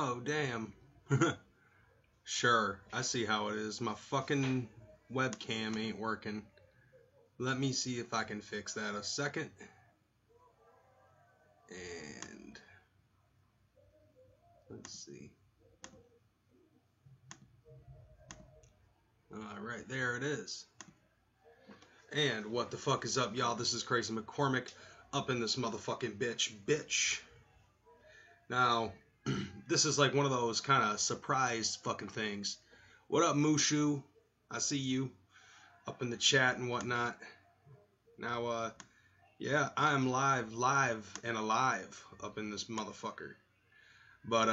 Oh, damn. Sure, I see how it is. My fucking webcam ain't working. Let me see if I can fix that a second. And let's see. Alright, there it is. And what the fuck is up, y'all? This is Crazy McCormick up in this motherfucking bitch. Now, this is like one of those kind of surprise fucking things. What up, Mushu? I see you up in the chat and whatnot. Now, yeah, I am live and alive up in this motherfucker. But,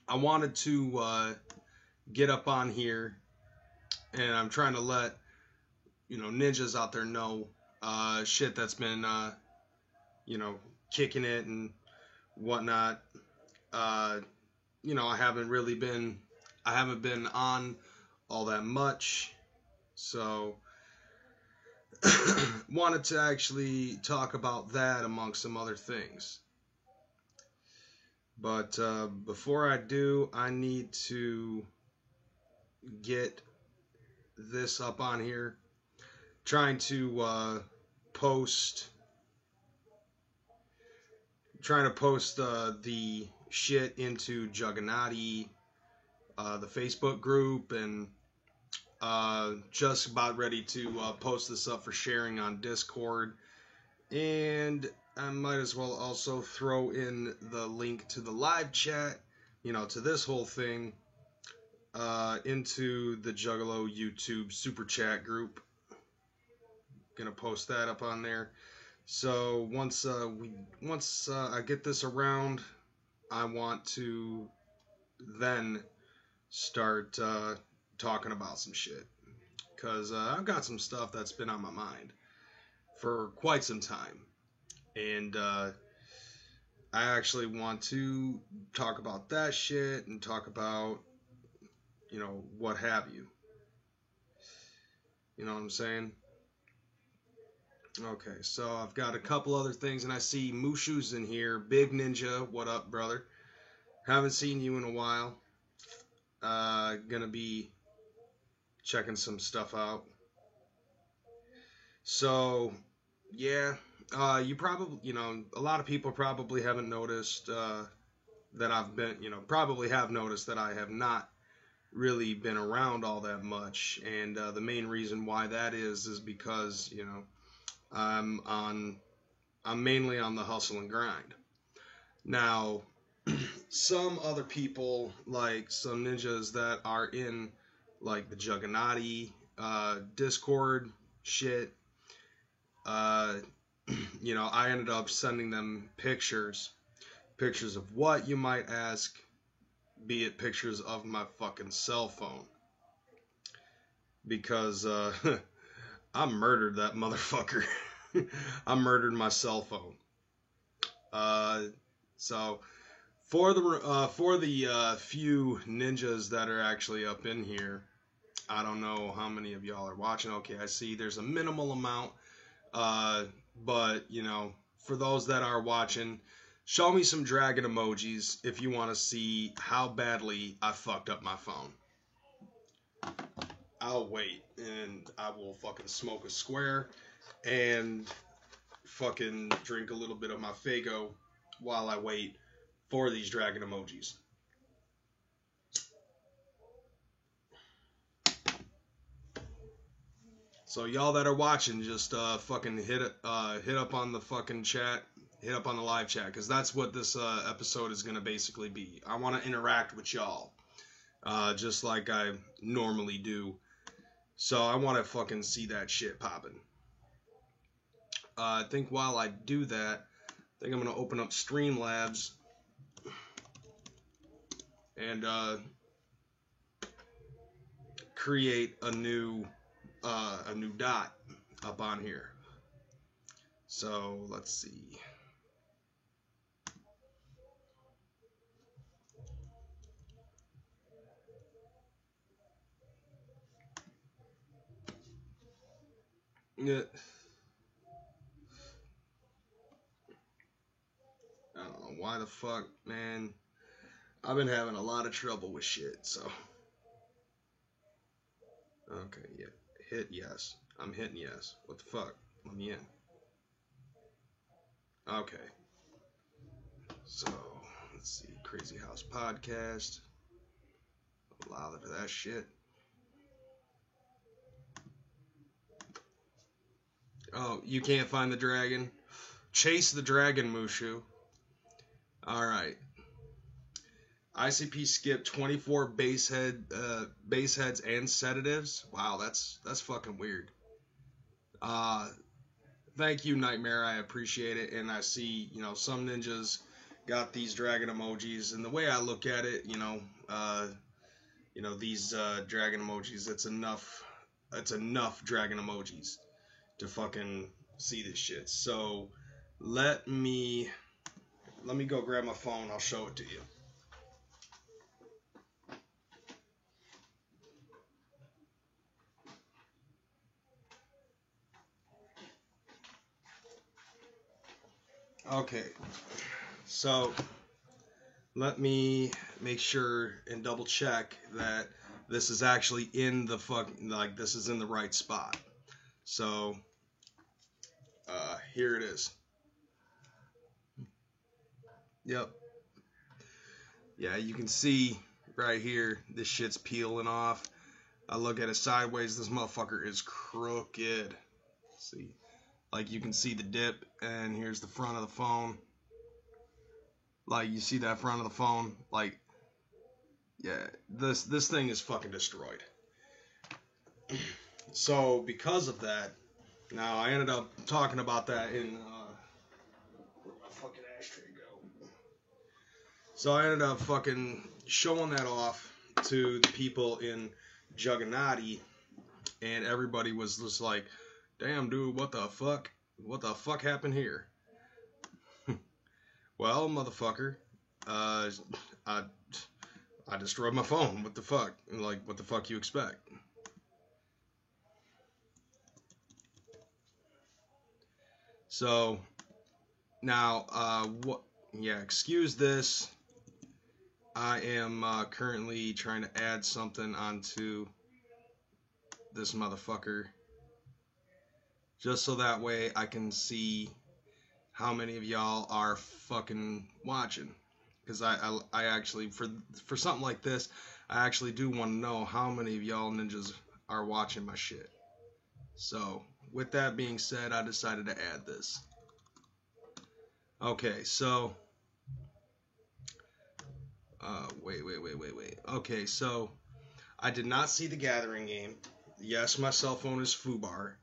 I wanted to, get up on here, and I'm trying to let, ninjas out there know, shit that's been, kicking it and whatnot. I haven't been on all that much, so wanted to actually talk about that amongst some other things. But before I do, I need to get this up on here. Trying to post the shit into Juggernaut, the Facebook group, and just about ready to post this up for sharing on Discord. And I might as well also throw in the link to the live chat, to this whole thing, into the Juggalo YouTube super chat group. Gonna post that up on there. So once I get this around, I want to then start talking about some shit, because I've got some stuff that's been on my mind for quite some time, and I actually want to talk about that shit and talk about what have you. You know what I'm saying? Okay, so I've got a couple other things, and I see Mushu's in here. Big Ninja, what up, brother? Haven't seen you in a while. Gonna be checking some stuff out. So, yeah, you probably, a lot of people probably haven't noticed that I've been, probably have noticed that I have not really been around all that much, and the main reason why that is because, I'm mainly on the hustle and grind. Now, some other people, like some ninjas that are in like the Juggernaut Discord shit, I ended up sending them pictures of what, you might ask, be it pictures of my fucking cell phone, because I murdered that motherfucker. I murdered my cell phone. So for the few ninjas that are actually up in here, I don't know how many of y'all are watching. Okay, I see there's a minimal amount. But for those that are watching, show me some dragon emojis if you want to see how badly I fucked up my phone. I'll wait, and I will fucking smoke a square and fucking drink a little bit of my Faygo while I wait for these dragon emojis. So y'all that are watching, just fucking hit up on the fucking chat, hit up on the live chat, because that's what this episode is gonna basically be. I want to interact with y'all, just like I normally do. So I want to fucking see that shit popping. I think while I do that, I think I'm gonna open up Streamlabs and create a new dot up on here. So let's see. Yeah. I don't know why the fuck, man. I've been having a lot of trouble with shit, so. Okay, yeah. Hit yes. I'm hitting yes. What the fuck? Let me in. Okay. So, let's see. Crazy House Podcast. Allow to that shit. Oh, you can't find the dragon? Chase the dragon, Mushu. Alright. ICP skipped 24 base heads and sedatives. Wow, that's fucking weird. Thank you, Nightmare. I appreciate it. And I see, some ninjas got these dragon emojis, and the way I look at it, these dragon emojis, it's enough dragon emojis to fucking see this shit. So let me go grab my phone. I'll show it to you. Okay, so let me make sure and double check that this is actually in the this is in the right spot. So here it is. Yep. Yeah, you can see right here, this shit's peeling off. I look at it sideways, this motherfucker is crooked. See, like you can see the dip, and here's the front of the phone. Like, you see that front of the phone? Like, yeah, this thing is fucking destroyed. So, because of that, now I ended up talking about that in, where'd my fucking ashtray go? So I ended up fucking showing that off to the people in Juggernaut, and everybody was just like, damn, dude, what the fuck? What the fuck happened here? Well, motherfucker, I destroyed my phone. What the fuck? Like, what the fuck you expect? So, now, excuse this. I am currently trying to add something onto this motherfucker, just so that way I can see how many of y'all are fucking watching. Because I actually, for something like this, I actually do want to know how many of y'all ninjas are watching my shit. So, with that being said, I decided to add this. Okay, so, wait. Okay, so, I did not see the Gathering game. Yes, my cell phone is FUBAR.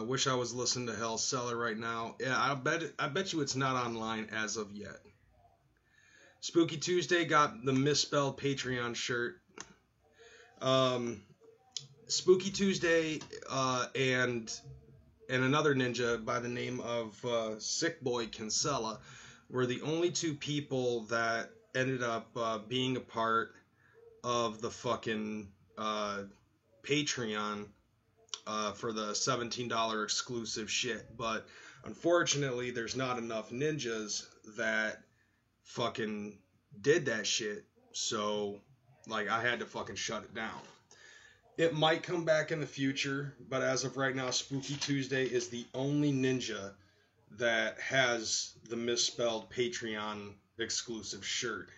Wish I was listening to Hell Cellar right now. Yeah, I bet you it's not online as of yet. Spooky Tuesday got the misspelled Patreon shirt. Spooky Tuesday and another ninja by the name of Sick Boy Kinsella were the only two people that ended up being a part of the fucking Patreon for the $17 exclusive shit. But unfortunately, there's not enough ninjas that fucking did that shit. So, like, I had to fucking shut it down. It might come back in the future, but as of right now, Spooky Tuesday is the only ninja that has the misspelled Patreon exclusive shirt.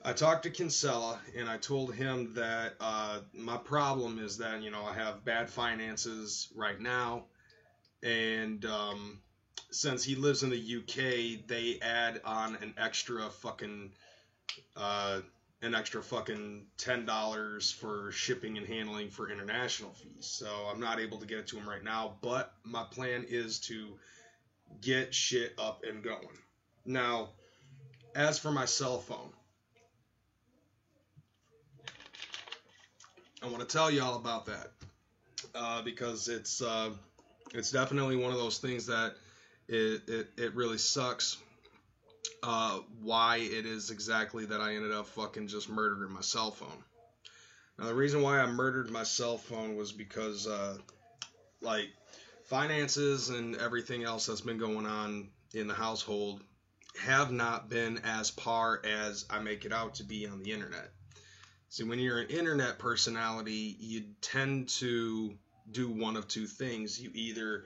I talked to Kinsella, and I told him that my problem is that, I have bad finances right now, and since he lives in the UK, they add on an extra fucking $10 for shipping and handling for international fees. So I'm not able to get it to him right now, but my plan is to get shit up and going. Now, as for my cell phone, I want to tell y'all about that because it's definitely one of those things that it really sucks why it is exactly that I ended up fucking just murdering my cell phone. Now, the reason why I murdered my cell phone was because finances and everything else that's been going on in the household have not been as par as I make it out to be on the internet. See, when you're an internet personality, you tend to do one of two things. You either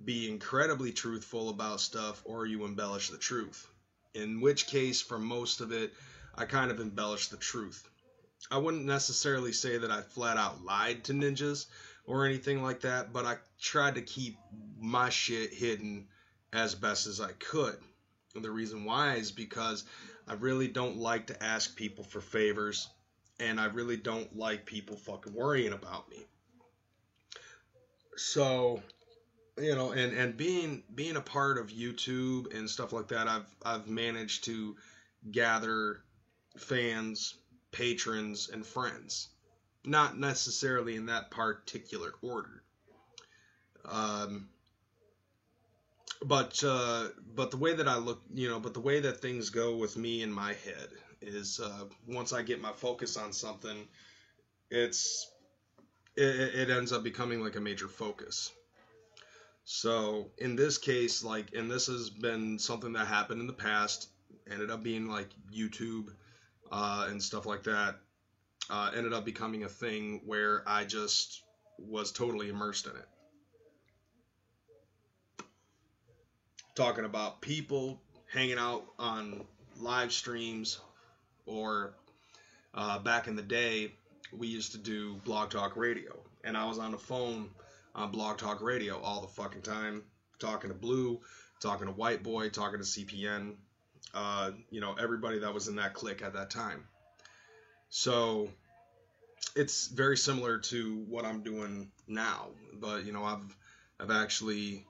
be incredibly truthful about stuff or you embellish the truth. In which case, for most of it, I kind of embellish the truth. I wouldn't necessarily say that I flat out lied to ninjas or anything like that, but I tried to keep my shit hidden as best as I could. And the reason why is because I really don't like to ask people for favors, and I really don't like people fucking worrying about me. So, and being a part of YouTube and stuff like that, I've managed to gather fans, patrons, and friends. Not necessarily in that particular order. Um, but the way that I look, but the way that things go with me in my head is once I get my focus on something, it's it ends up becoming like a major focus. So in this case, like, and this has been something that happened in the past, ended up being like YouTube and stuff like that. Ended up becoming a thing where I just was totally immersed in it. Talking about people hanging out on live streams, or back in the day, we used to do Blog Talk Radio, and I was on the phone on Blog Talk Radio all the fucking time, talking to Blue, talking to White Boy, talking to CPN, everybody that was in that clique at that time. So it's very similar to what I'm doing now, but I've actually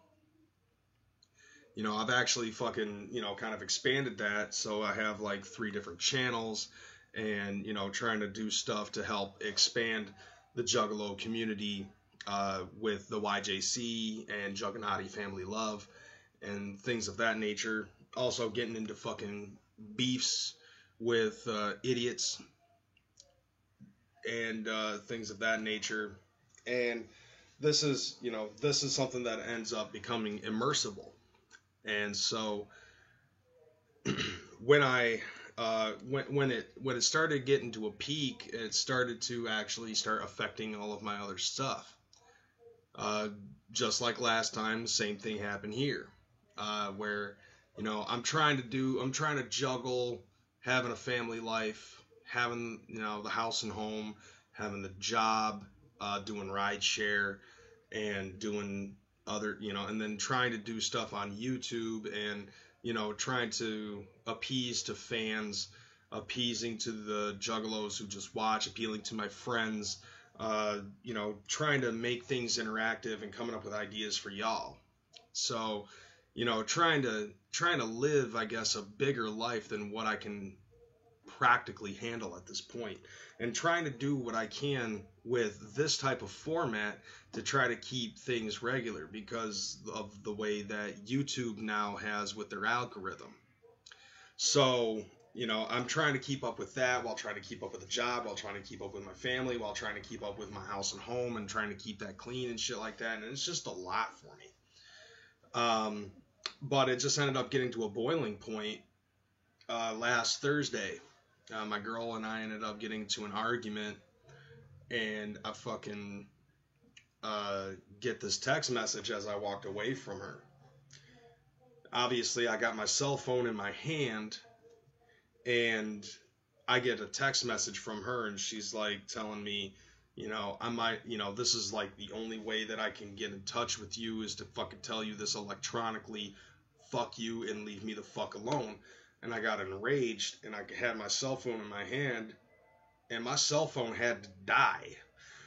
fucking, kind of expanded that. So I have like 3 different channels and, trying to do stuff to help expand the Juggalo community with the YJC and Juggernaut Family Love and things of that nature. Also getting into fucking beefs with idiots and things of that nature. And this is something that ends up becoming immersible. And so when I when it started getting to a peak, it started to actually start affecting all of my other stuff. Just like last time, the same thing happened here, where I'm trying to juggle having a family life, having the house and home, having the job, doing ride share, and doing other, and then trying to do stuff on YouTube and, trying to appease to fans, appeasing to the juggalos who just watch, appealing to my friends, trying to make things interactive and coming up with ideas for y'all. So, trying to live, I guess, a bigger life than what I can practically handle at this point, and trying to do what I can with this type of format to try to keep things regular because of the way that YouTube now has with their algorithm. So, I'm trying to keep up with that while trying to keep up with the job, while trying to keep up with my family, while trying to keep up with my house and home, and trying to keep that clean and shit like that. And it's just a lot for me. But it just ended up getting to a boiling point last Thursday. My girl and I ended up getting to an argument, and I fucking get this text message as I walked away from her. Obviously, I got my cell phone in my hand, and I get a text message from her, and she's like telling me, I might, this is like the only way that I can get in touch with you is to fucking tell you this electronically. Fuck you and leave me the fuck alone. And I got enraged, and I had my cell phone in my hand, and my cell phone had to die.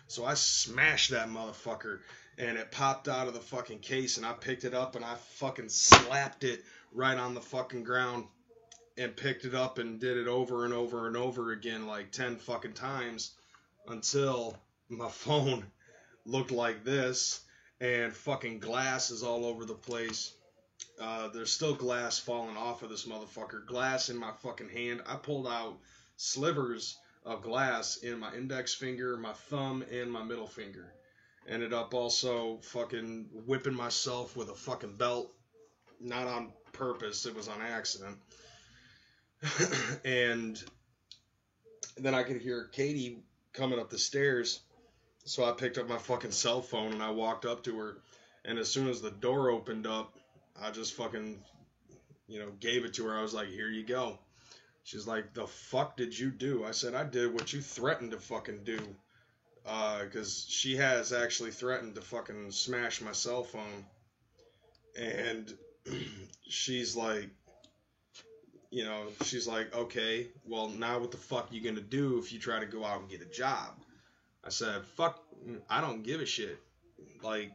So I smashed that motherfucker, and it popped out of the fucking case, and I picked it up, and I fucking slapped it right on the fucking ground, and picked it up and did it over and over and over again like 10 fucking times until my phone looked like this, and fucking glass is all over the place. There's still glass falling off of this motherfucker. Glass in my fucking hand. I pulled out slivers of glass in my index finger, my thumb, and my middle finger. Ended up also fucking whipping myself with a fucking belt. Not on purpose. It was on accident. And then I could hear Katie coming up the stairs. So I picked up my fucking cell phone and I walked up to her. And as soon as the door opened up, I just fucking, gave it to her. I was like, here you go. She's like, the fuck did you do? I said, I did what you threatened to fucking do. Because she has actually threatened to fucking smash my cell phone. And she's like, okay, well, now what the fuck you gonna do if you try to go out and get a job? I said, fuck, I don't give a shit. Like,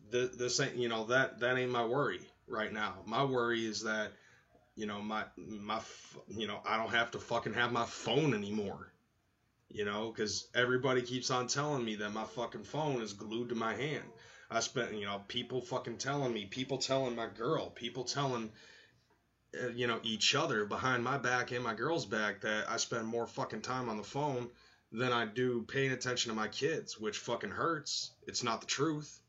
this ain't, that ain't my worry right now. My worry is that, my I don't have to fucking have my phone anymore. Because everybody keeps on telling me that my fucking phone is glued to my hand. I spent, people fucking telling me, people telling my girl, people telling, each other behind my back and my girl's back that I spend more fucking time on the phone than I do paying attention to my kids, which fucking hurts. It's not the truth.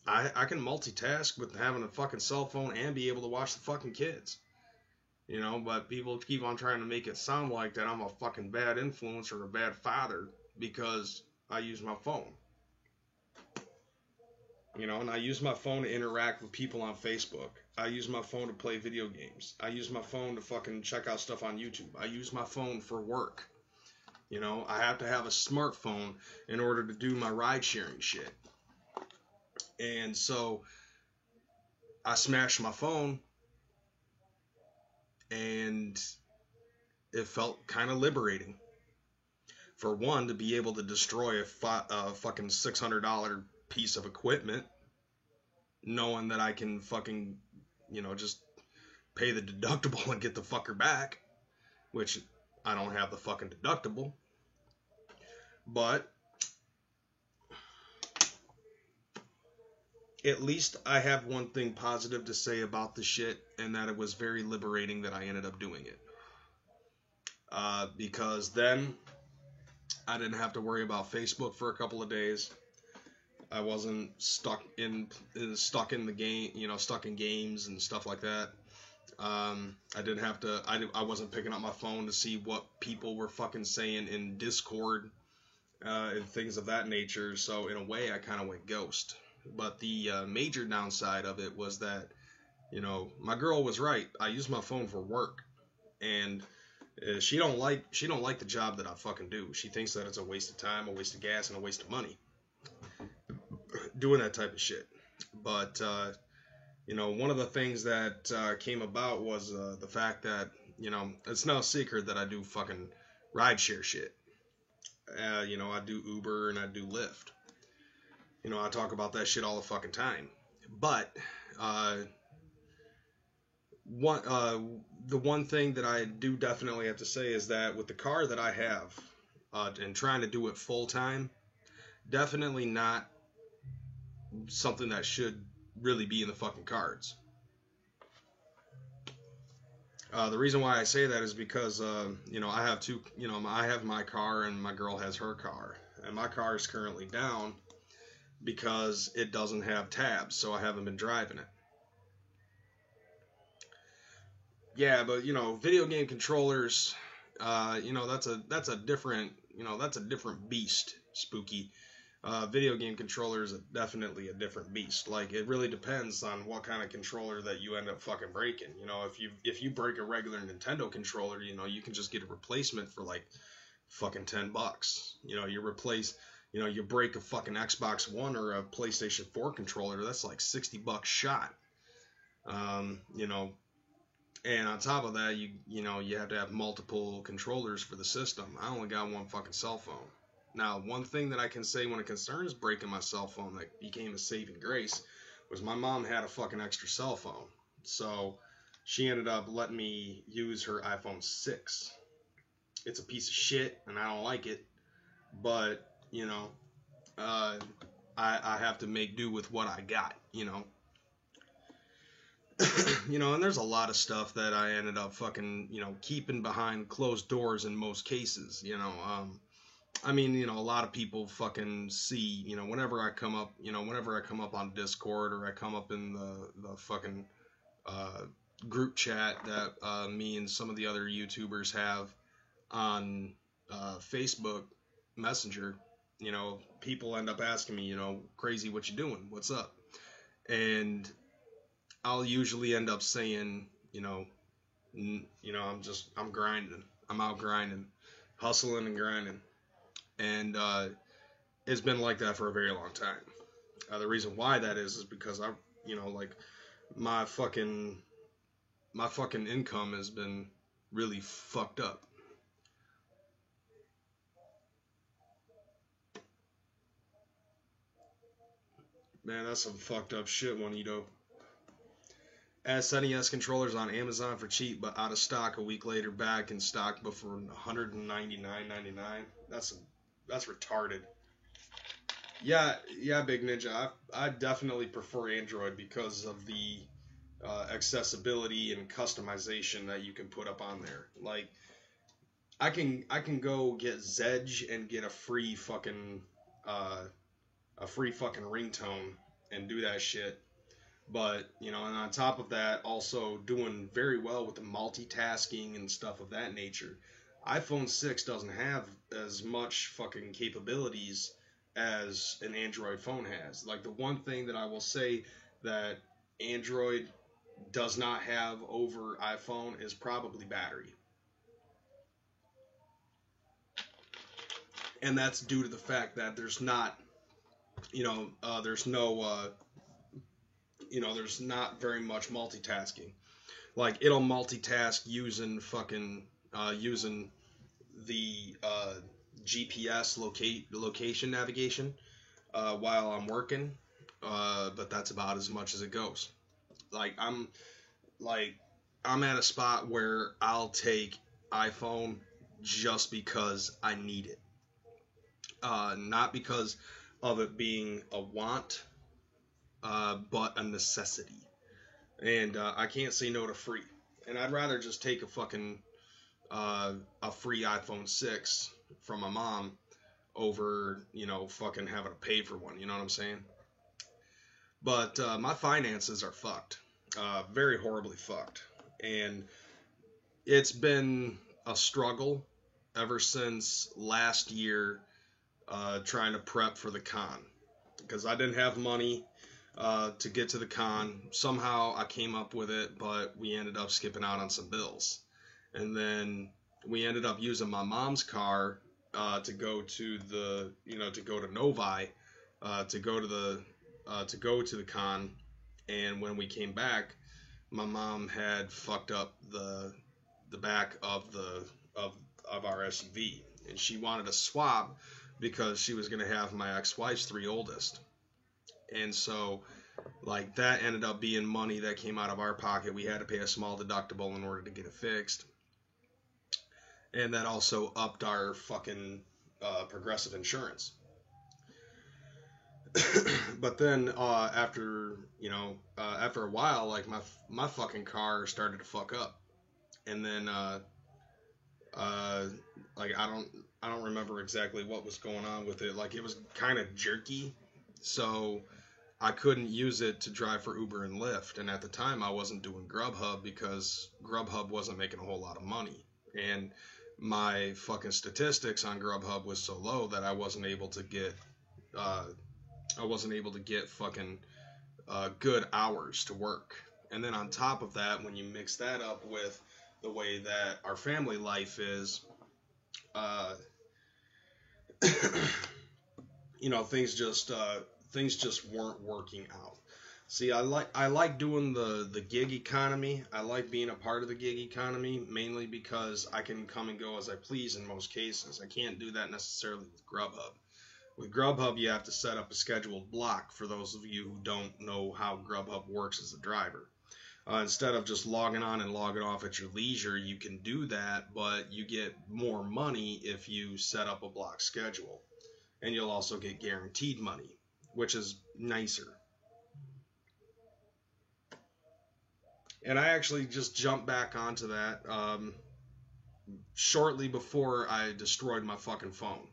I can multitask with having a fucking cell phone and be able to watch the fucking kids. But people keep on trying to make it sound like that I'm a fucking bad influence or a bad father because I use my phone. And I use my phone to interact with people on Facebook. I use my phone to play video games. I use my phone to fucking check out stuff on YouTube. I use my phone for work. I have to have a smartphone in order to do my ride sharing shit. And so I smashed my phone and it felt kind of liberating. For one, to be able to destroy a fucking $600 piece of equipment, knowing that I can fucking, just pay the deductible and get the fucker back, which I don't have the fucking deductible. But at least I have one thing positive to say about the shit, and that it was very liberating that I ended up doing it. Because then I didn't have to worry about Facebook for a couple of days. I wasn't stuck in the game, stuck in games and stuff like that. I didn't have to. I wasn't picking up my phone to see what people were fucking saying in Discord and things of that nature. So in a way, I kind of went ghost. But the major downside of it was that, my girl was right. I use my phone for work, and she don't like the job that I fucking do. She thinks that it's a waste of time, a waste of gas, and a waste of money doing that type of shit. But one of the things that came about was the fact that, it's no secret that I do fucking rideshare shit. I do Uber and I do Lyft. I talk about that shit all the fucking time. But the one thing that I do definitely have to say is that with the car that I have and trying to do it full time, definitely not something that should really be in the fucking cards. The reason why I say that is because, I have two, I have my car and my girl has her car. And my car is currently down because it doesn't have tabs, so I haven't been driving it. Yeah, but, video game controllers, that's a different beast, Spooky. Video game controllers are definitely a different beast. Like, it really depends on what kind of controller that you end up fucking breaking. If you break a regular Nintendo controller, you can just get a replacement for like fucking $10. You break a fucking Xbox One or a PlayStation 4 controller, that's like $60 shot. And on top of that, you have to have multiple controllers for the system. I only got one fucking cell phone. Now, one thing that I can say when it concerns breaking my cell phone that became a saving grace was my mom had a fucking extra cell phone. So she ended up letting me use her iPhone 6. It's a piece of shit, and I don't like it. But, I have to make do with what I got, and there's a lot of stuff that I ended up fucking, keeping behind closed doors in most cases, a lot of people fucking see, whenever I come up on Discord or I come up in the fucking group chat that me and some of the other YouTubers have on Facebook Messenger, people end up asking me, crazy, what you doing? What's up? And I'll usually end up saying, I'm grinding. I'm out grinding, hustling and grinding. And it's been like that for a very long time. The reason why that is because like my fucking income has been really fucked up. Man, that's some fucked up shit, Juanito. SNES controllers on Amazon for cheap, but out of stock a week later, back in stock, but for $199.99. That's retarded. Yeah, Big Ninja. I definitely prefer Android because of the accessibility and customization that you can put up on there. Like, I can go get Zedge and get a free fucking ringtone and do that shit. But, and on top of that, also doing very well with the multitasking and stuff of that nature. iPhone 6 doesn't have as much fucking capabilities as an Android phone has. Like, the one thing that I will say that Android does not have over iPhone is probably battery. And that's due to the fact that there's not, there's no, there's not very much multitasking. Like, it'll multitask using using the GPS location navigation while I'm working, but that's about as much as it goes. I'm at a spot where I'll take iPhone just because I need it, not because of it being a want, but a necessity. And I can't say no to free. And I'd rather just take a fucking a free iPhone 6 from my mom over, fucking having to pay for one. You know what I'm saying? But my finances are fucked. Very horribly fucked. And it's been a struggle ever since last year, trying to prep for the con. Because I didn't have money to get to the con. Somehow I came up with it, but we ended up skipping out on some bills. And then we ended up using my mom's car to go to the, to go to Novi, to go to the con. And when we came back, my mom had fucked up the back of our SUV, and she wanted to swap because she was gonna have my ex-wife's 3 oldest. And so, like, that ended up being money that came out of our pocket. We had to pay a small deductible in order to get it fixed. And that also upped our fucking Progressive insurance. But then after a while, like, my fucking car started to fuck up. And then like, I don't remember exactly what was going on with it. Like, it was kind of jerky. So I couldn't use it to drive for Uber and Lyft, and at the time I wasn't doing Grubhub because Grubhub wasn't making a whole lot of money, and my fucking statistics on Grubhub was so low that I wasn't able to get fucking good hours to work. And then on top of that, when you mix that up with the way that our family life is, things just weren't working out. See, I like doing the gig economy. I like being a part of the gig economy, mainly because I can come and go as I please in most cases. I can't do that necessarily with Grubhub. With Grubhub, you have to set up a scheduled block, for those of you who don't know how Grubhub works as a driver. Instead of just logging on and logging off at your leisure, you can do that, but you get more money if you set up a block schedule. And you'll also get guaranteed money, which is nicer. And I actually just jumped back onto that shortly before I destroyed my fucking phone.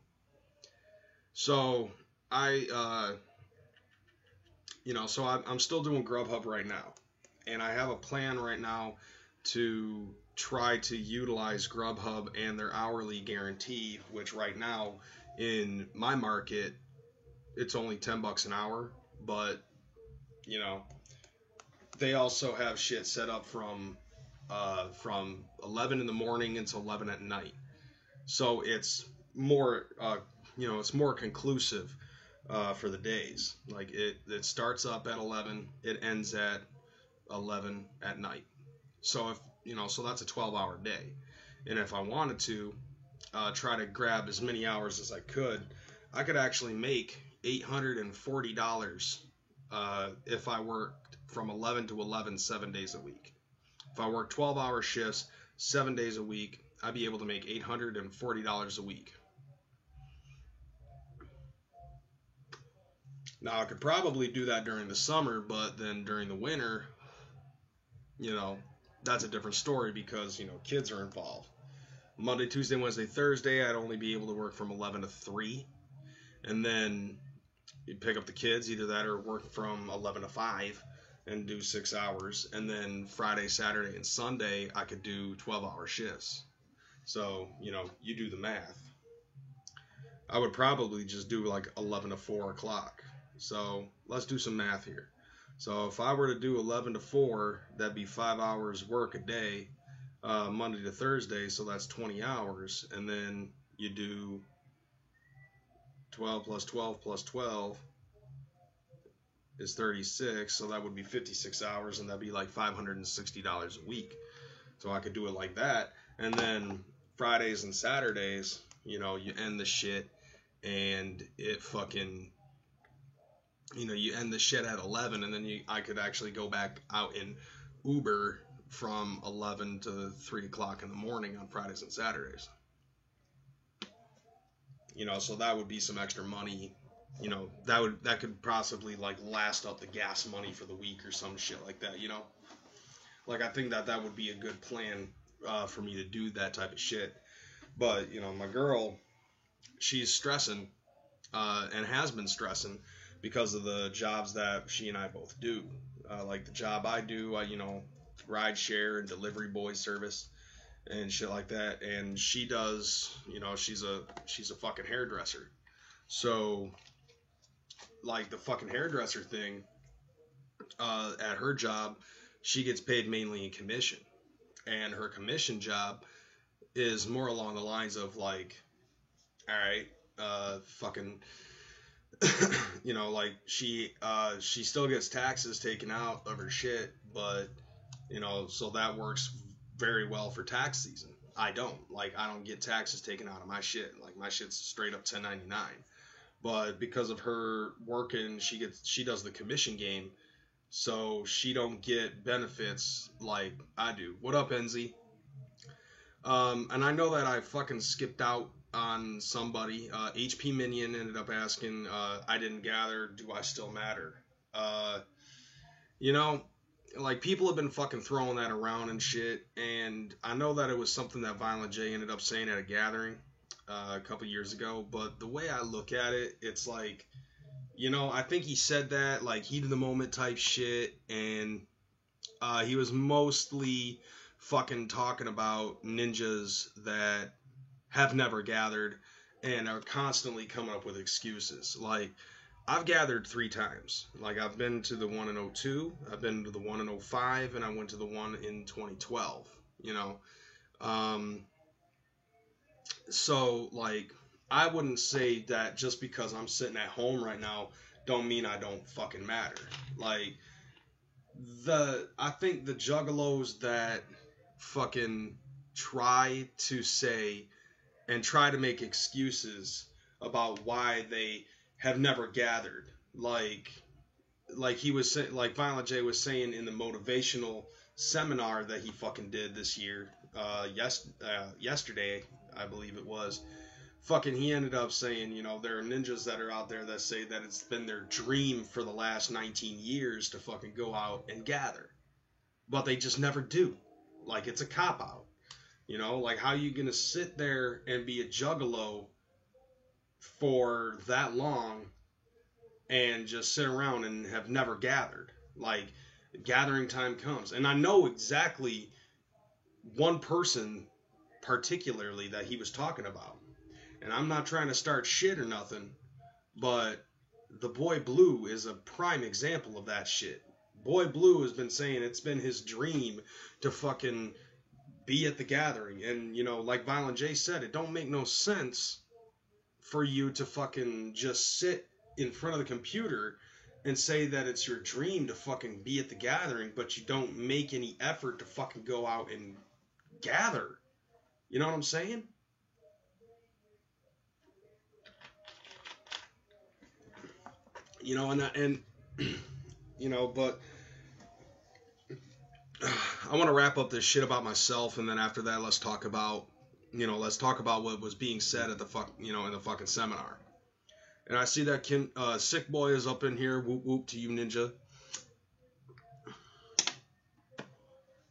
So I'm still doing Grubhub right now. And I have a plan right now to try to utilize Grubhub and their hourly guarantee, which right now in my market it's only $10 an hour, but you know they also have shit set up from 11 in the morning until 11 at night. So it's more it's more conclusive for the days. Like it starts up at 11, it ends at 11 at night. So if so that's a 12-hour day. And if I wanted to try to grab as many hours as I could actually make $840 if I worked from 11 to 11 7 days a week. If I work 12-hour shifts 7 days a week, I'd be able to make $840 a week. Now, I could probably do that during the summer, but then during the winter, that's a different story because, kids are involved. Monday, Tuesday, Wednesday, Thursday, I'd only be able to work from 11 to 3. And then you pick up the kids, either that or work from 11 to 5 and do 6 hours. And then Friday, Saturday, and Sunday, I could do 12-hour shifts. So, you do the math. I would probably just do like 11 to 4 o'clock. So let's do some math here. So if I were to do 11 to 4, that'd be 5 hours work a day, Monday to Thursday, so that's 20 hours. And then you do 12 plus 12 plus 12 is 36, so that would be 56 hours, and that'd be like $560 a week. So I could do it like that. And then Fridays and Saturdays, you end the shit, and it fucking... you end the shit at 11, and then I could actually go back out in Uber from 11 to 3 o'clock in the morning on Fridays and Saturdays. So that would be some extra money. That could possibly like last up the gas money for the week or some shit like that. Like I think that would be a good plan for me to do that type of shit. But my girl, she's stressing and has been stressing because of the jobs that she and I both do. Like the job I do, ride share and delivery boy service and shit like that. And she does, she's a fucking hairdresser. So like the fucking hairdresser thing, at her job, she gets paid mainly in commission. And her commission job is more along the lines of like, all right, fucking... like she still gets taxes taken out of her shit, but so that works very well for tax season. I don't get taxes taken out of my shit. Like my shit's straight up 1099. But because of her working, she does the commission game, so she don't get benefits like I do. What up, Enzy? And I know that I fucking skipped out on somebody. HP Minion ended up asking, I didn't gather, do I still matter? Like people have been fucking throwing that around and shit, and I know that it was something that Violent J ended up saying at a gathering a couple years ago, but the way I look at it, it's like, I think he said that like heat of the moment type shit, and he was mostly fucking talking about ninjas that have never gathered and are constantly coming up with excuses. Like, I've gathered 3 times. Like, I've been to the one in 02, I've been to the one in 05, and I went to the one in 2012, So, like, I wouldn't say that just because I'm sitting at home right now don't mean I don't fucking matter. Like, I think the juggalos that fucking try to say and try to make excuses about why they have never gathered, like he was saying, like Violent J was saying in the motivational seminar that he fucking did this year, yesterday, I believe it was. Fucking, he ended up saying, there are ninjas that are out there that say that it's been their dream for the last 19 years to fucking go out and gather, but they just never do. Like, it's a cop-out. Like, how you gonna sit there and be a juggalo for that long and just sit around and have never gathered? Like, gathering time comes. And I know exactly one person particularly that he was talking about. And I'm not trying to start shit or nothing, but the boy Blue is a prime example of that shit. Boy Blue has been saying it's been his dream to fucking be at the gathering. And, you know, like Violent J said, it don't make no sense for you to fucking just sit in front of the computer and say that it's your dream to fucking be at the gathering, but you don't make any effort to fucking go out and gather. You know what I'm saying? You know, and you know, but I want to wrap up this shit about myself, and then after that, let's talk about, you know, let's talk about what was being said at the you know, in the fucking seminar. And I see that Sick Boy is up in here. Whoop whoop to you, Ninja.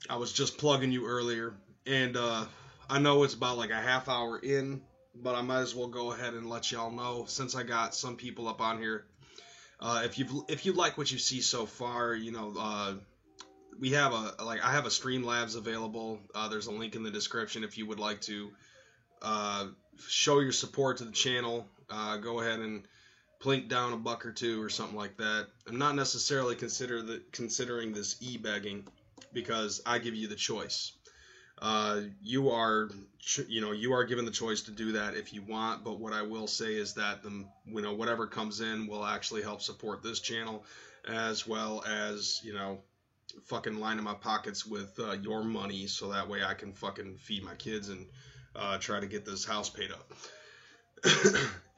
I was just plugging you earlier, and I know it's about like a half hour in, but I might as well go ahead and let y'all know, since I got some people up on here. If you like what you see so far, you know, we have I have a Streamlabs available. There's a link in the description if you would like to show your support to the channel. Go ahead and plink down $1 or $2 or something like that. I'm not necessarily considering this e-begging, because I give you the choice. You are given the choice to do that if you want, but what I will say is that you know, whatever comes in will actually help support this channel, as well as, you know, fucking lining my pockets with your money, so that way I can fucking feed my kids and try to get this house paid up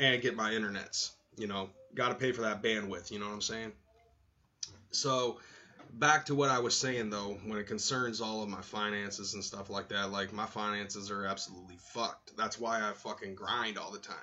and get my internets. You know, got to pay for that bandwidth. You know what I'm saying? So back to what I was saying, though, when it concerns all of my finances and stuff like that, like, my finances are absolutely fucked. That's why I fucking grind all the time,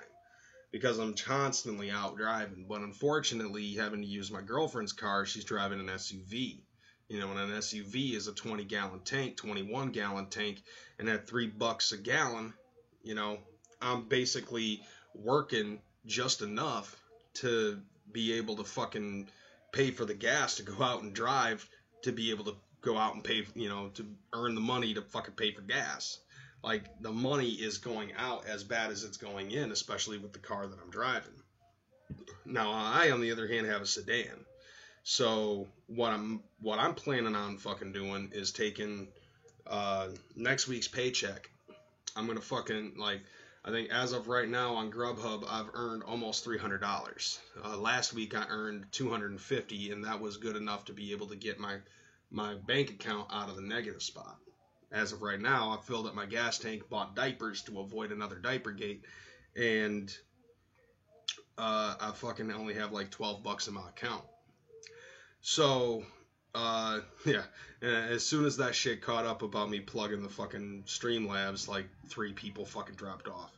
because I'm constantly out driving. But unfortunately, having to use my girlfriend's car, she's driving an SUV. You know, and an SUV is a 20-gallon tank, 21-gallon tank, and at $3 a gallon, you know, I'm basically working just enough to be able to fucking pay for the gas to go out and drive, to be able to go out and pay, you know, to earn the money to fucking pay for gas. Like, the money is going out as bad as it's going in, especially with the car that I'm driving. Now, I, on the other hand, have a sedan. So what I'm planning on fucking doing is taking next week's paycheck. I'm gonna fucking, like, I think as of right now on Grubhub, I've earned almost $300. Last week I earned $250, and that was good enough to be able to get my bank account out of the negative spot. As of right now, I filled up my gas tank, bought diapers to avoid another diaper gate, and I fucking only have like $12 in my account. So, yeah, as soon as that shit caught up about me plugging the fucking Streamlabs, like 3 people fucking dropped off.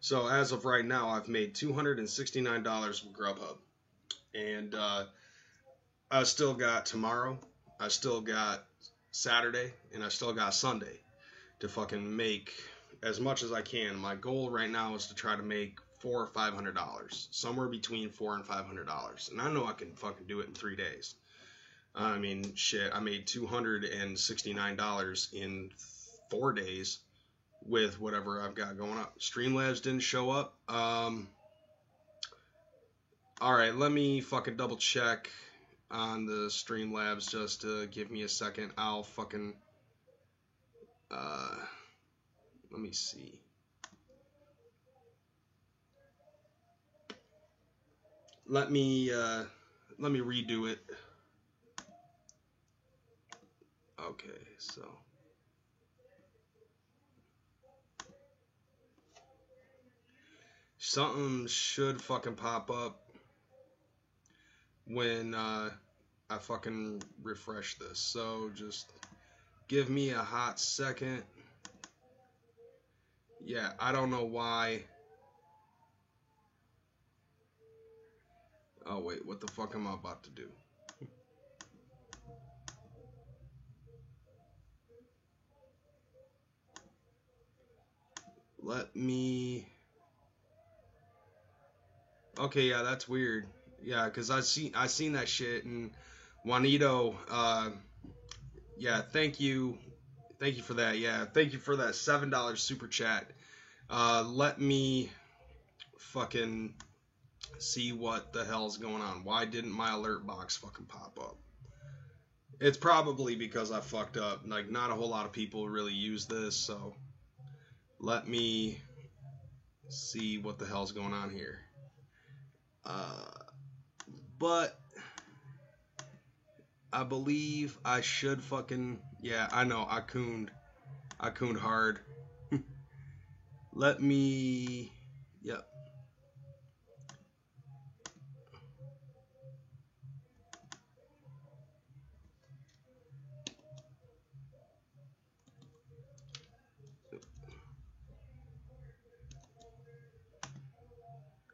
So as of right now, I've made $269 from Grubhub. And I still got tomorrow, I still got Saturday, and I still got Sunday to fucking make as much as I can. My goal right now is to try to make $400 or $500, somewhere between $400 and $500, and I know I can fucking do it in 3 days. I mean, shit, I made $269 in 4 days with whatever I've got going up. Streamlabs didn't show up. Alright, let me fucking double check on the Streamlabs, just to give me a second. I'll fucking, let me see. Let me redo it. Okay, so something should fucking pop up when I fucking refresh this. So just give me a hot second. Yeah, I don't know why. Oh wait, what the fuck am I about to do? Let me... Okay, yeah, that's weird. Yeah, because I seen that shit, and Juanito, yeah, thank you for that. Yeah, thank you for that $7 super chat. Let me fucking see what the hell's going on. Why didn't my alert box fucking pop up? It's probably because I fucked up. Like, not a whole lot of people really use this, so let me see what the hell's going on here. But I believe I should fucking, yeah, I know, I cooned hard. Let me, yep.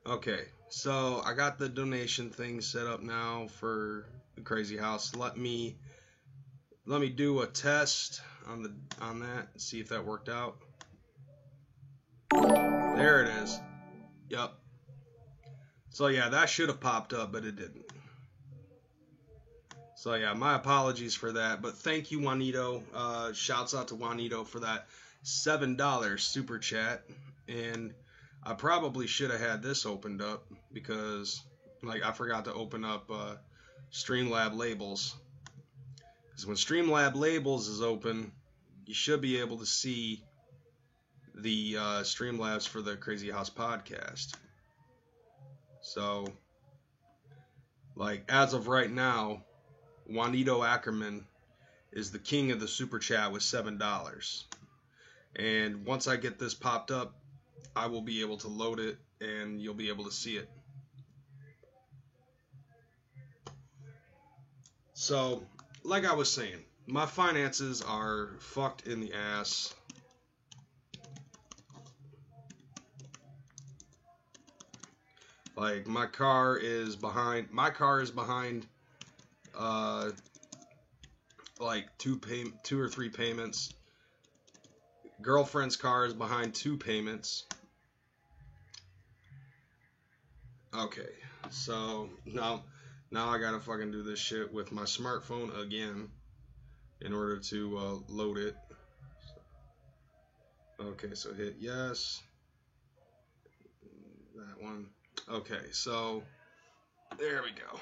Okay, so I got the donation thing set up now for the Crazy House. Let me do a test on that and see if that worked out. There it is. Yep. So yeah, that should have popped up, but it didn't. So yeah, my apologies for that. But thank you, Juanito. Shouts out to Juanito for that $7 super chat. And I probably should have had this opened up because, like, I forgot to open up Streamlab Labels. Because when Streamlab Labels is open, you should be able to see the Streamlabs for the Crazy House podcast. So, like, as of right now, Juanito Ackerman is the king of the super chat with $7. And once I get this popped up, I will be able to load it and you'll be able to see it. So, like I was saying, my finances are fucked in the ass. Like, my car is behind like two or three payments. Girlfriend's car is behind 2 payments. Okay, so now I gotta fucking do this shit with my smartphone again in order to load it. Okay, so hit yes. That one. Okay, so there we go.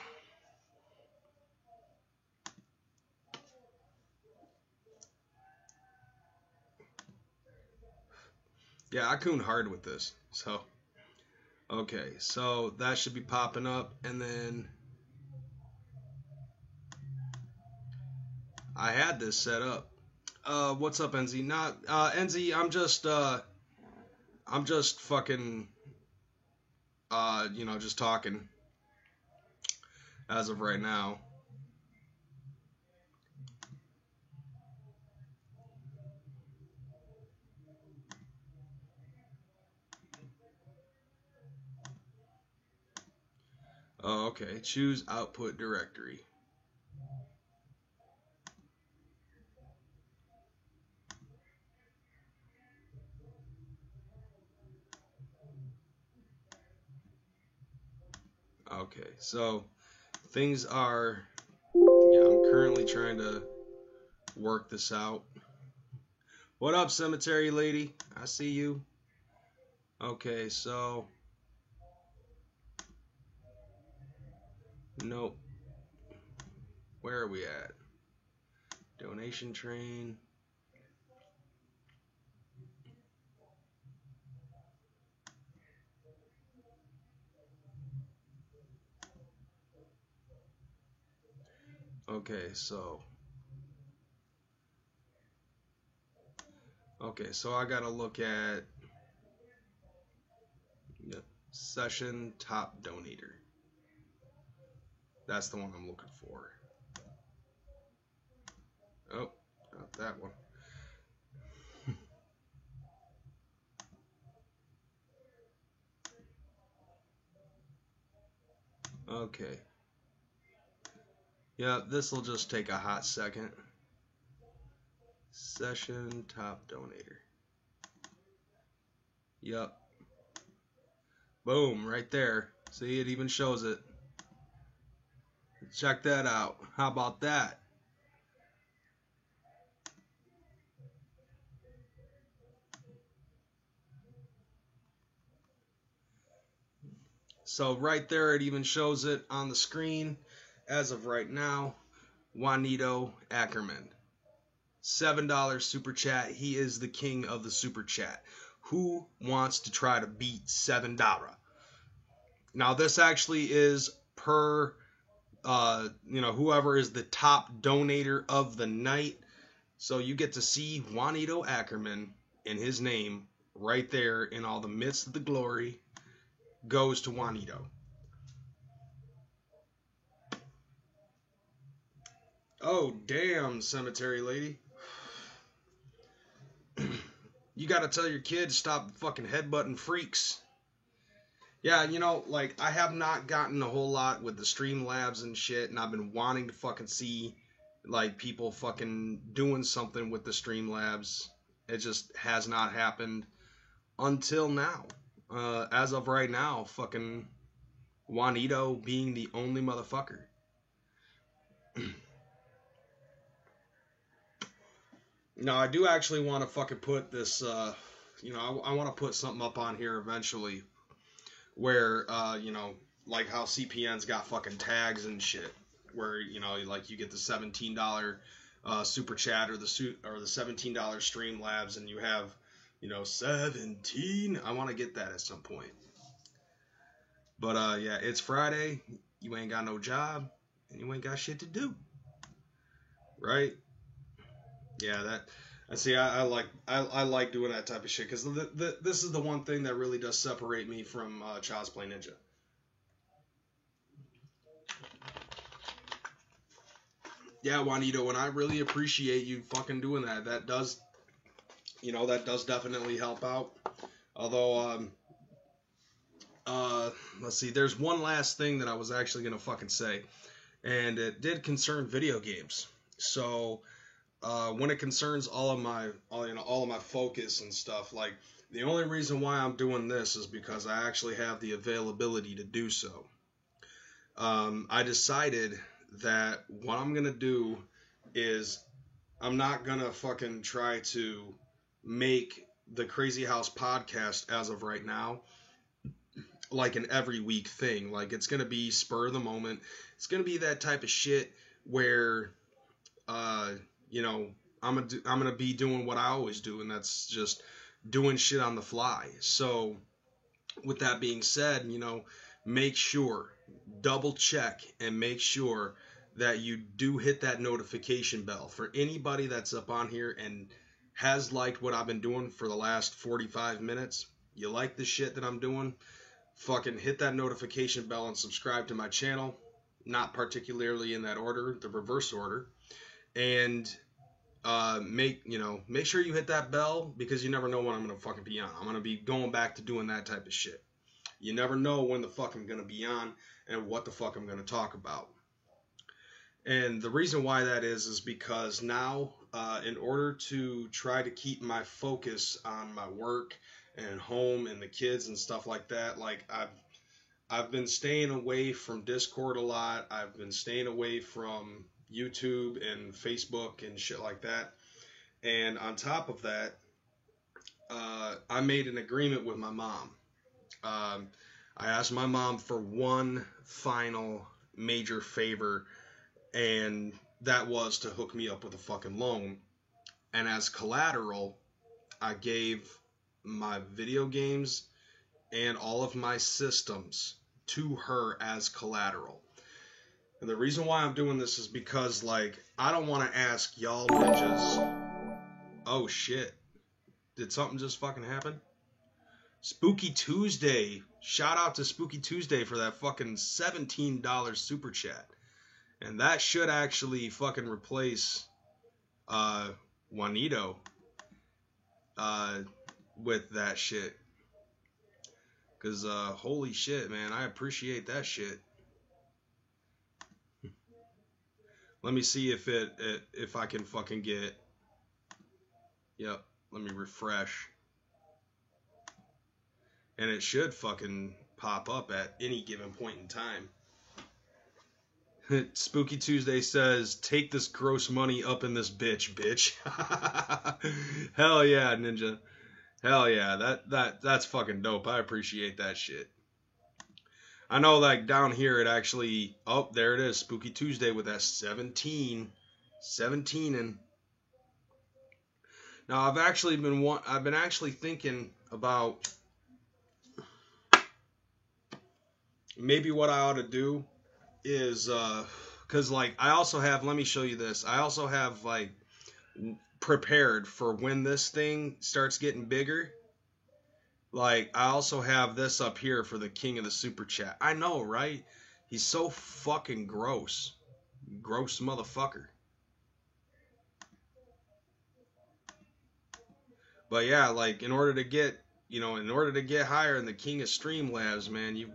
Yeah, I cooned hard with this. So, okay, so that should be popping up, and then I had this set up. What's up, NZ? Not NZ. I'm just fucking just talking as of right now. Oh, okay. Choose output directory. Okay, so things are, yeah, I'm currently trying to work this out. What up, cemetery lady? I see you. Okay, so, nope. Where are we at? Donation train. Okay, so I gotta look at session top donator. That's the one I'm looking for. Oh, not that one. Okay. Yeah, this will just take a hot second. Session top donator. Yup. Boom, right there. See, it even shows it. Check that out. How about that? So right there, it even shows it on the screen as of right now. Juanito Ackerman. $7 super chat. He is the king of the super chat. Who wants to try to beat $7? Now this actually is per whoever is the top donator of the night. So you get to see Juanito Ackerman and his name right there in all the midst of the glory goes to Juanito. Oh, damn, cemetery lady. You gotta tell your kids stop fucking headbutting freaks. Yeah, like, I have not gotten a whole lot with the Streamlabs and shit, and I've been wanting to fucking see, like, people fucking doing something with the Streamlabs. It just has not happened until now. As of right now, fucking Juanito being the only motherfucker. Now, I do actually want to fucking put this, I want to put something up on here eventually where, like how CPN's got fucking tags and shit, where, like you get the $17 super chat or the $17 Streamlabs and you have, 17. I want to get that at some point. But, yeah, it's Friday. You ain't got no job and you ain't got shit to do. Right? Yeah, I like doing that type of shit because this is the one thing that really does separate me from Child's Play Ninja. Yeah, Juanito, and I really appreciate you fucking doing that. That does definitely help out. Although, let's see, there's one last thing that I was actually gonna fucking say, and it did concern video games. So. When it concerns all of my focus and stuff, like the only reason why I'm doing this is because I actually have the availability to do so. I decided that what I'm gonna do is I'm not gonna fucking try to make the Crazy House podcast as of right now like an every week thing. Like it's gonna be spur of the moment. It's gonna be that type of shit where I'm gonna be doing what I always do, and that's just doing shit on the fly. So, with that being said, make sure, double check, and make sure that you do hit that notification bell for anybody that's up on here and has liked what I've been doing for the last 45 minutes. You like the shit that I'm doing? Fucking hit that notification bell and subscribe to my channel. Not particularly in that order, the reverse order. And make sure you hit that bell because you never know when I'm gonna fucking be on. I'm gonna be going back to doing that type of shit. You never know when the fuck I'm gonna be on and what the fuck I'm gonna talk about. And the reason why that is because now, in order to try to keep my focus on my work and home and the kids and stuff like that, like I've been staying away from Discord a lot. I've been staying away from YouTube and Facebook and shit like that. And on top of that, I made an agreement with my mom. I asked my mom for one final major favor, and that was to hook me up with a fucking loan. And as collateral, I gave my video games and all of my systems to her as collateral. And the reason why I'm doing this is because, like, I don't want to ask y'all ninjas. Oh, shit. Did something just fucking happen? Spooky Tuesday. Shout out to Spooky Tuesday for that fucking $17 super chat. And that should actually fucking replace Juanito with that shit. Because, holy shit, man. I appreciate that shit. Let me see if I can fucking get. Yep, let me refresh. And it should fucking pop up at any given point in time. Spooky Tuesday says, "Take this gross money up in this bitch." Hell yeah, Ninja. Hell yeah, that's fucking dope. I appreciate that shit. I know, like down here, it actually. Oh, there it is, Spooky Tuesday with that 17, 17, and now I've been actually thinking about maybe what I ought to do is because like I also have. Let me show you this. I also have like prepared for when this thing starts getting bigger. Like, I also have this up here for the king of the super chat. I know, right? He's so fucking gross. Gross motherfucker. But yeah, like, in order to get higher in the king of Streamlabs, man, you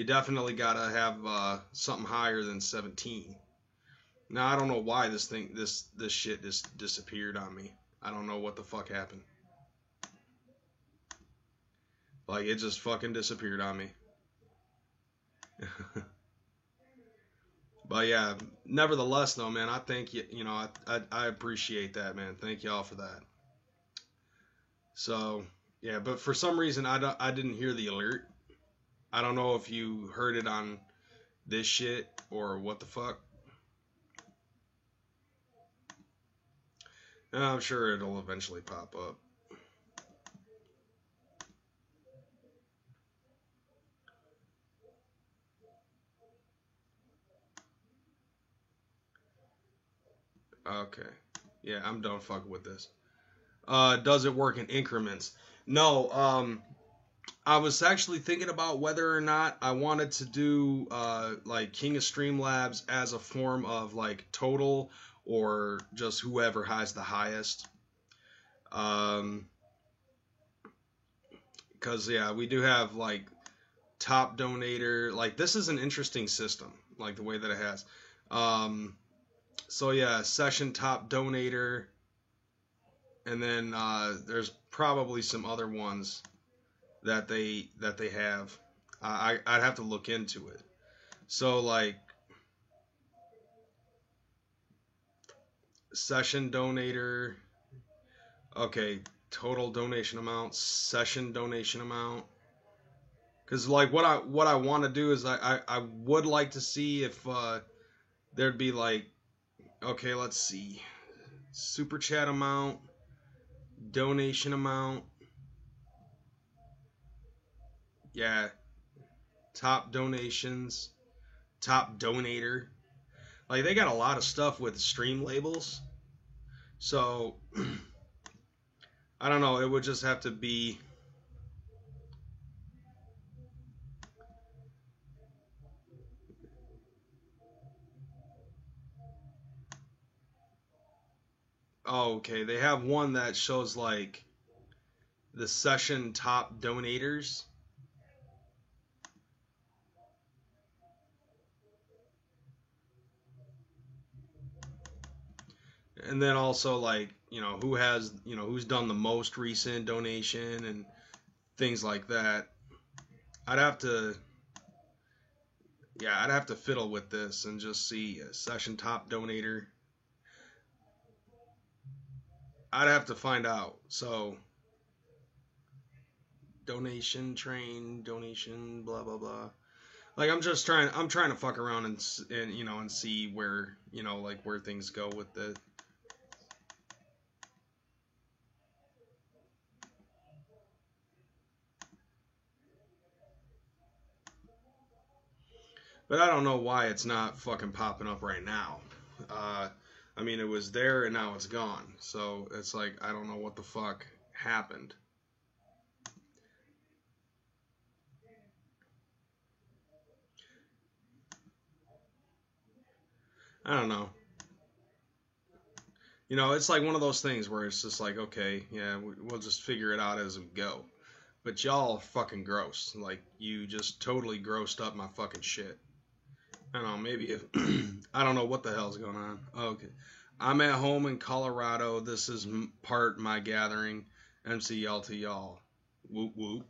definitely gotta have something higher than 17. Now, I don't know why this shit just disappeared on me. I don't know what the fuck happened. Like, it just fucking disappeared on me. But yeah, nevertheless though, man, I think I appreciate that, man. Thank y'all for that. So yeah, but for some reason I didn't hear the alert. I don't know if you heard it on this shit or what the fuck. I'm sure it'll eventually pop up. Okay. Yeah, I'm done fucking with this. Does it work in increments? No, I was actually thinking about whether or not I wanted to do like King of Streamlabs as a form of like total or just whoever has the highest. Because yeah, we do have like top donator. Like this is an interesting system, like the way that it has. So yeah, session top donator, and then there's probably some other ones that they have. I'd have to look into it. So like session donator, okay, total donation amount, session donation amount. Because like what I want to do is I would like to see if there'd be like, okay, let's see, super chat amount, donation amount, yeah, top donations, top donator. Like they got a lot of stuff with stream labels, so I don't know. It would just have to be. Oh, okay. They have one that shows like the session top donators. And then also like, who has, who's done the most recent donation and things like that. I'd have to fiddle with this and just see a session top donator. I'd have to find out. So donation train, donation, blah blah blah. Like I'm trying to fuck around and and see where, like where things go with it. But I don't know why it's not fucking popping up right now. I mean, it was there and now it's gone. So it's like, I don't know what the fuck happened. I don't know. It's like one of those things where it's just like, okay, yeah, we'll just figure it out as we go. But y'all are fucking gross. Like, you just totally grossed up my fucking shit. I don't know, maybe if... I don't know what the hell's going on. Okay. I'm at home in Colorado. This is part my gathering. MCL to y'all. Whoop whoop.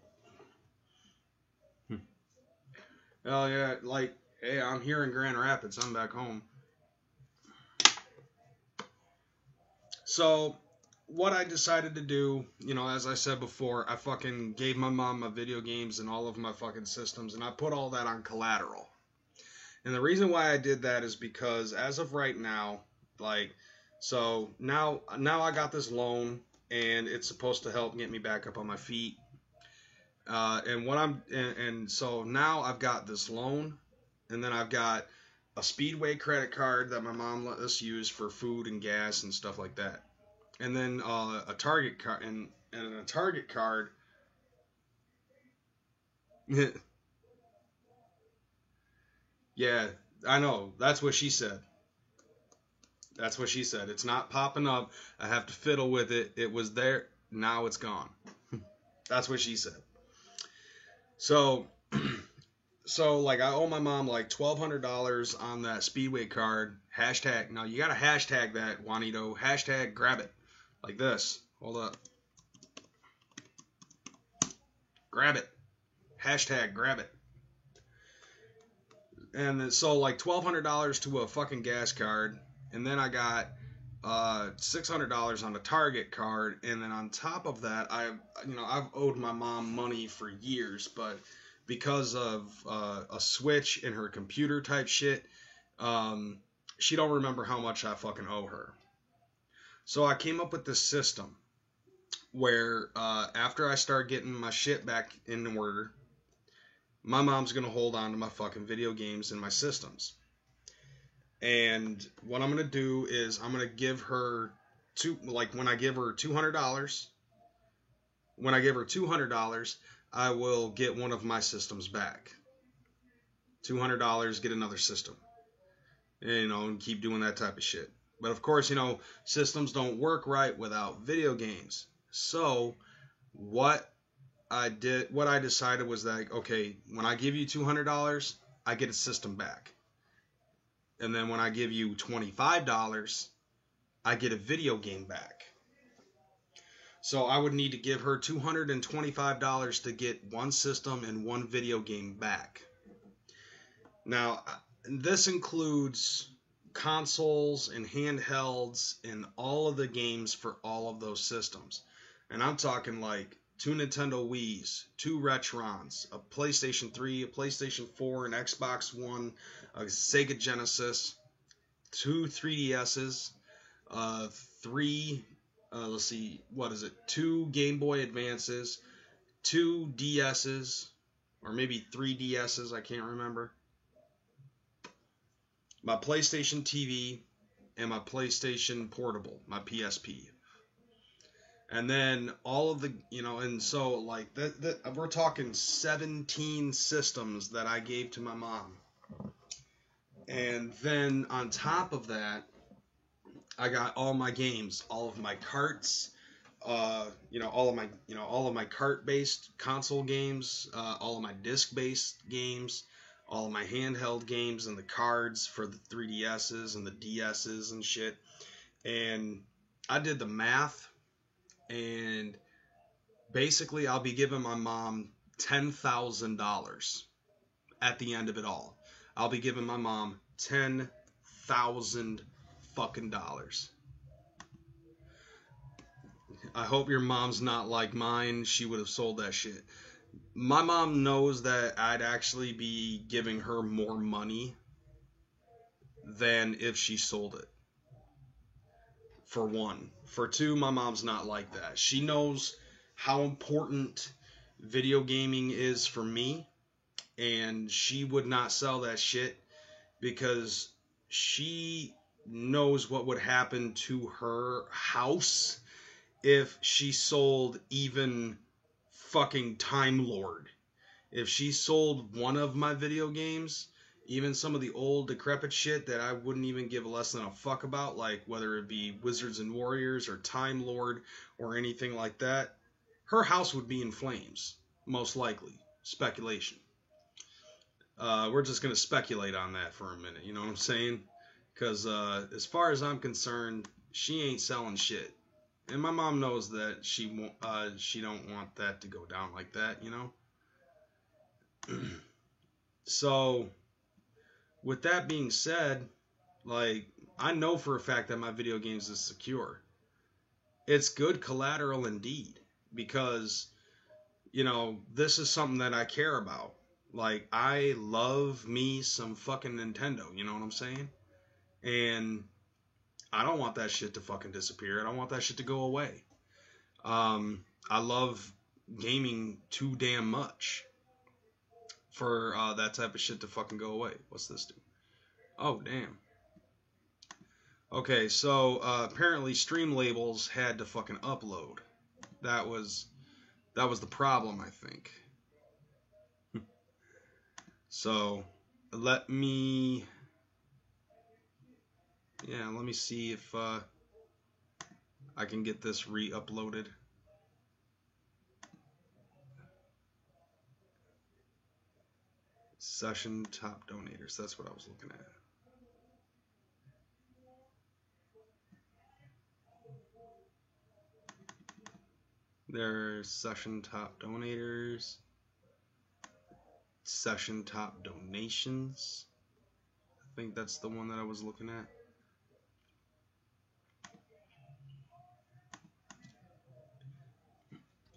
Oh yeah, like Hey, I'm here in Grand Rapids. I'm back home. So, what I decided to do, as I said before, I fucking gave my mom my video games and all of my fucking systems, and I put all that on collateral. And the reason why I did that is because as of right now, so now I got this loan, and it's supposed to help get me back up on my feet. And so now I've got this loan, and then I've got a Speedway credit card that my mom let us use for food and gas and stuff like that, and then a Target card and a Target card. Yeah, I know. That's what she said. That's what she said. It's not popping up. I have to fiddle with it. It was there. Now it's gone. That's what she said. So, like I owe my mom like $1,200 on that Speedway card. Hashtag. Now you gotta hashtag that, Juanito. Hashtag grab it. Like this. Hold up. Grab it. Hashtag grab it. And so like $1,200 to a fucking gas card, and then I got $600 on the Target card, and then on top of that, I've owed my mom money for years, but because of a switch in her computer type shit, she don't remember how much I fucking owe her. So I came up with this system where after I start getting my shit back in order, my mom's gonna hold on to my fucking video games and my systems. And what I'm gonna do is I'm gonna give her when I give her $200, I will get one of my systems back. $200, get another system. And keep doing that type of shit. But of course, systems don't work right without video games. So what I decided was that, okay, when I give you $200, I get a system back. And then when I give you $25, I get a video game back. So I would need to give her $225 to get one system and one video game back. Now, this includes consoles and handhelds and all of the games for all of those systems. And I'm talking like 2 Nintendo Wiis, 2 Retrons, a PlayStation 3, a PlayStation 4, an Xbox One, a Sega Genesis, 2 3DSs, 2 Game Boy Advances, 2 DSs, or maybe 3 DSs, I can't remember, my PlayStation TV, and my PlayStation Portable, my PSP. And then all of the, and so like we're talking 17 systems that I gave to my mom. And then on top of that, I got all my games, all of my carts, all of my cart-based console games, all of my disc-based games, all of my handheld games, and the cards for the 3DSs and the DSs and shit. And I did the math, and basically I'll be giving my mom $10,000 at the end of it all. I'll be giving my mom $10,000 fucking dollars. I hope your mom's not like mine. She would have sold that shit. My mom knows that I'd actually be giving her more money than if she sold it. For one. For two, my mom's not like that. She knows how important video gaming is for me, and she would not sell that shit because she knows what would happen to her house if she sold even fucking Time Lord. If she sold one of my video games, even some of the old decrepit shit that I wouldn't even give less than a fuck about, like whether it be Wizards and Warriors or Time Lord or anything like that, her house would be in flames, most likely. Speculation. We're just going to speculate on that for a minute, you know what I'm saying? Because as far as I'm concerned, she ain't selling shit. And my mom knows that she don't want that to go down like that, you know? So with that being said, like, I know for a fact that my video games is secure. It's good collateral indeed, because, you know, this is something that I care about. Like, I love me some fucking Nintendo, you know what I'm saying? And I don't want that shit to fucking disappear. I don't want that shit to go away. I love gaming too damn much for that type of shit to fucking go away. What's this do? Oh, damn. Okay, so apparently Streamlabs had to fucking upload. That was the problem, I think. So let me see if I can get this re-uploaded. Session top donators, that's what I was looking at. There's session top donators, session top donations. I think that's the one that I was looking at.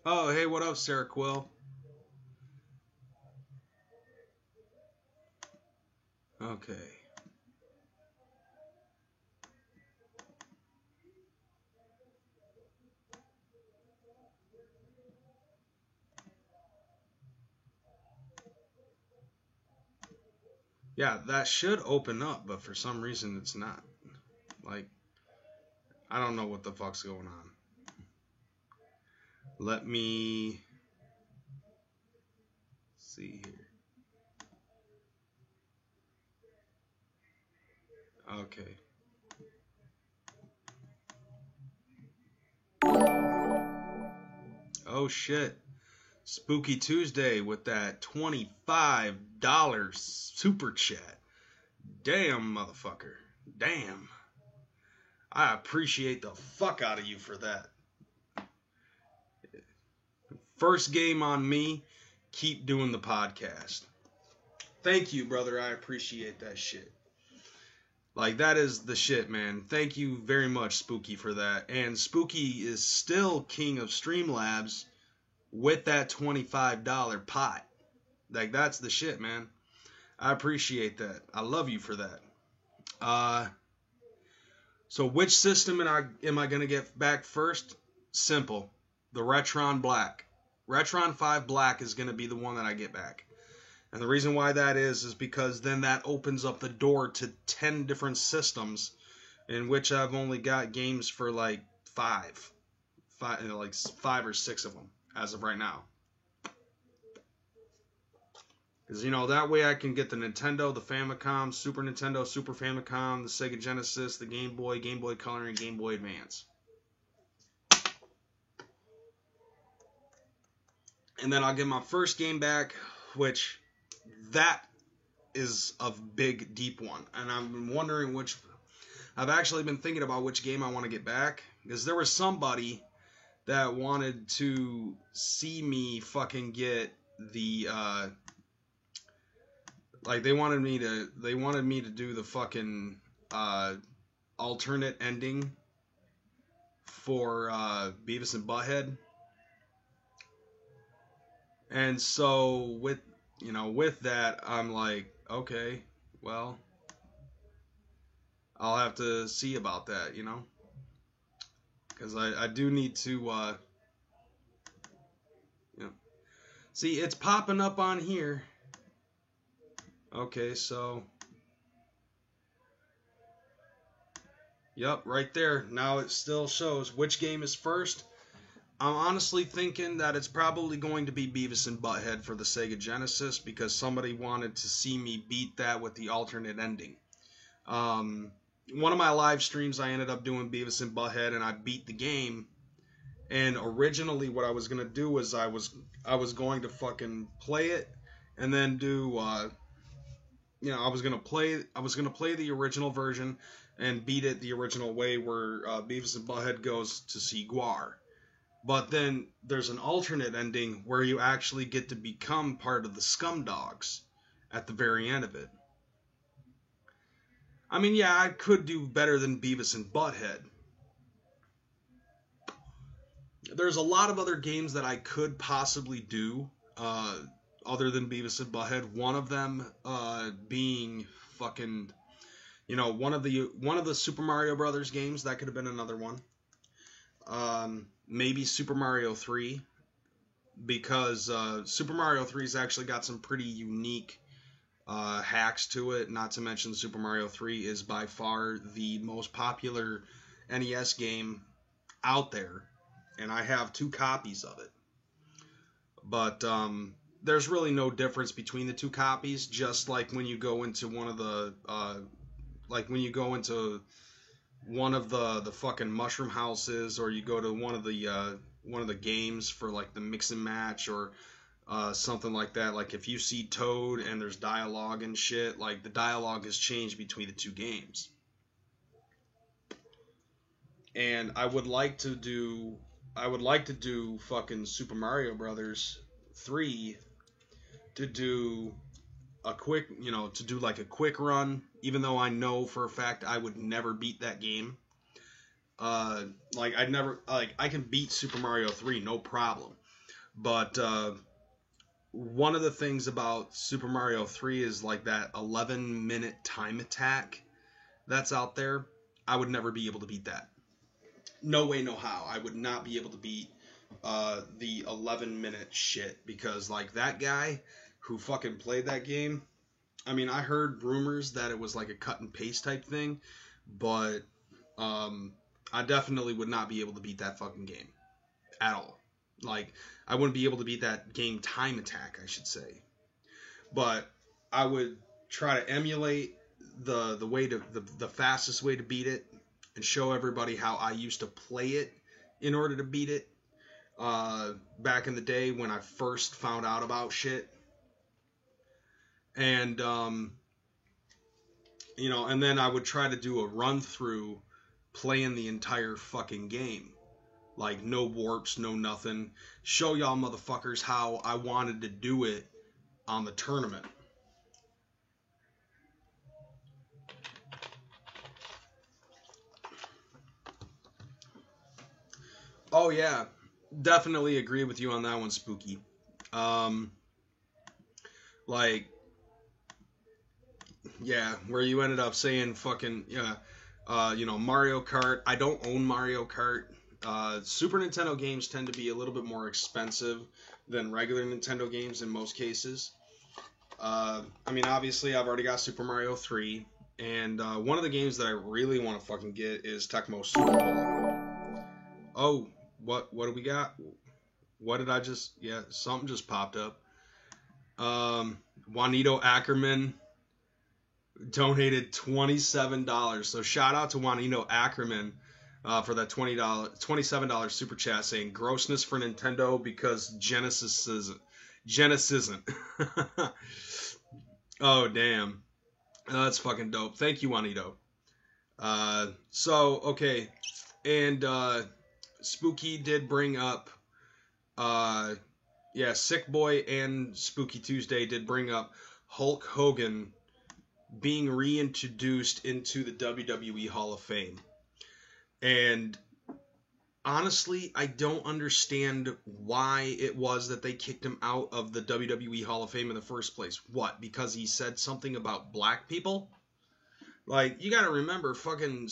Oh, hey, what up, Sarah Quill? Okay. Yeah, that should open up, but for some reason it's not. Like, I don't know what the fuck's going on. Let me see here. Okay. Oh shit. Spooky Tuesday with that $25 super chat. Damn, motherfucker. Damn. I appreciate the fuck out of you for that. First game on me. Keep doing the podcast. Thank you, brother. I appreciate that shit. Like, that is the shit, man. Thank you very much, Spooky, for that. And Spooky is still king of Streamlabs with that $25 pot. Like, that's the shit, man. I appreciate that. I love you for that. So which system am I going to get back first? Simple. The Retron Black. Retron 5 Black is going to be the one that I get back. And the reason why that is because then that opens up the door to 10 different systems, in which I've only got games for like five or six of them as of right now. Because, you know, that way I can get the Nintendo, the Famicom, Super Nintendo, Super Famicom, the Sega Genesis, the Game Boy, Game Boy Color, and Game Boy Advance. And then I'll get my first game back, which that is a big, deep one. And I'm wondering I've actually been thinking about which game I want to get back. Because there was somebody that wanted to see me fucking get the, like, they wanted me to do the fucking, alternate ending for, Beavis and Butthead. And so with that, I'm like, okay, well, I'll have to see about that, you know, because I do need to, you know, see, it's popping up on here. Okay, so, yep, right there. Now it still shows which game is first. I'm honestly thinking that it's probably going to be Beavis and Butthead for the Sega Genesis, because somebody wanted to see me beat that with the alternate ending. One of my live streams, I ended up doing Beavis and Butthead, and I beat the game. And originally what I was going to do was I was going to fucking play it, and then do, I was going to play the original version and beat it the original way, where Beavis and Butthead goes to see Gwar. But then there's an alternate ending where you actually get to become part of the Scumdogs at the very end of it. I mean, yeah, I could do better than Beavis and Butthead. There's a lot of other games that I could possibly do, other than Beavis and Butthead. One of them being fucking, one of the Super Mario Brothers games. That could have been another one. Maybe Super Mario 3, because Super Mario 3's actually got some pretty unique hacks to it. Not to mention Super Mario 3 is by far the most popular NES game out there, and I have 2 copies of it. But there's really no difference between the 2 copies. Just like when you go into one of the the fucking mushroom houses, or you go to one of the games for like the mix and match, or something like that. Like if you see Toad and there's dialogue and shit, like the dialogue has changed between the 2 games. And I would like to do fucking Super Mario Brothers 3 to do a quick, to do like a quick run, even though I know for a fact I would never beat that game. I can beat Super Mario 3, no problem. But one of the things about Super Mario 3 is like that 11-minute time attack that's out there. I would never be able to beat that. No way, no how. I would not be able to beat the 11-minute shit, because like that guy who fucking played that game, I mean, I heard rumors that it was like a cut and paste type thing, but I definitely would not be able to beat that fucking game at all. Like, I wouldn't be able to beat that game time attack, I should say. But I would try to emulate the fastest way to beat it, and show everybody how I used to play it in order to beat it back in the day when I first found out about shit. And and then I would try to do a run through playing the entire fucking game. Like, no warps, no nothing. Show y'all motherfuckers how I wanted to do it on the tournament. Oh, yeah. Definitely agree with you on that one, Spooky. Yeah, where you ended up saying fucking, Mario Kart. I don't own Mario Kart. Super Nintendo games tend to be a little bit more expensive than regular Nintendo games in most cases. I mean, obviously, I've already got Super Mario 3, and one of the games that I really want to fucking get is Tecmo Super Bowl. Oh, what do we got? What did I just... Yeah, something just popped up. Juanito Ackerman donated $27. So shout out to Juanito Ackerman for that $27 super chat, saying grossness for Nintendo because Genesis isn't. Oh, damn. That's fucking dope. Thank you, Juanito. Okay. And Spooky did bring up, Sick Boy and Spooky Tuesday did bring up Hulk Hogan being reintroduced into the WWE Hall of Fame. And honestly, I don't understand why it was that they kicked him out of the WWE Hall of Fame in the first place. What? Because he said something about black people? Like, you gotta remember, fucking,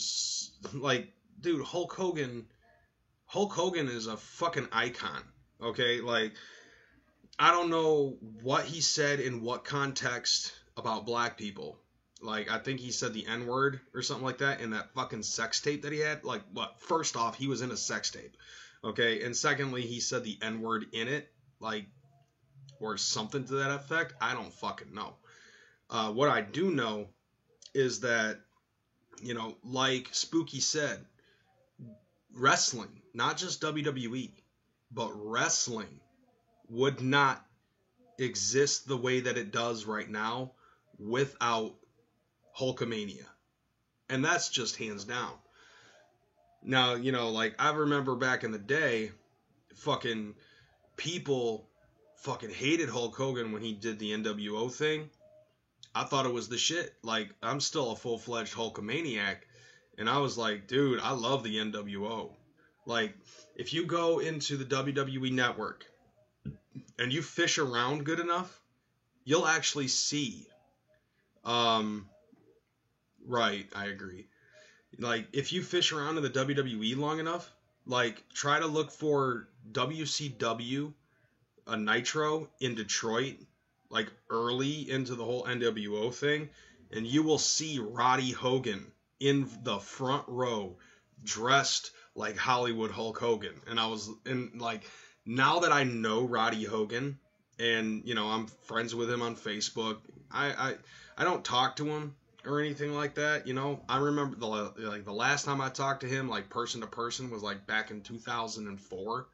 like, dude, Hulk Hogan is a fucking icon, okay? Like, I don't know what he said in what context about black people. Like, I think he said the N-word or something like that in that fucking sex tape that he had. Like, what? First off, he was in a sex tape, okay? And secondly, he said the N-word in it, like, or something to that effect. I don't fucking know. What I do know is that, like Spooky said, wrestling, not just WWE, but wrestling would not exist the way that it does right now without Hulkamania. And that's just hands down. Now, like, I remember back in the day, fucking people fucking hated Hulk Hogan when he did the NWO thing. I thought it was the shit. Like, I'm still a full-fledged Hulkamaniac, and I was like, dude, I love the NWO. Like, if you go into the WWE network and you fish around good enough, you'll actually see. Um, right, I agree. Like, if you fish around in the WWE long enough, like, try to look for WCW, a Nitro in Detroit, like early into the whole NWO thing, and you will see Roddy Hogan in the front row, dressed like Hollywood Hulk Hogan. And like, now that I know Roddy Hogan, and I'm friends with him on Facebook, I don't talk to him or anything like that. I remember the last time I talked to him, like person to person, was like back in 2004,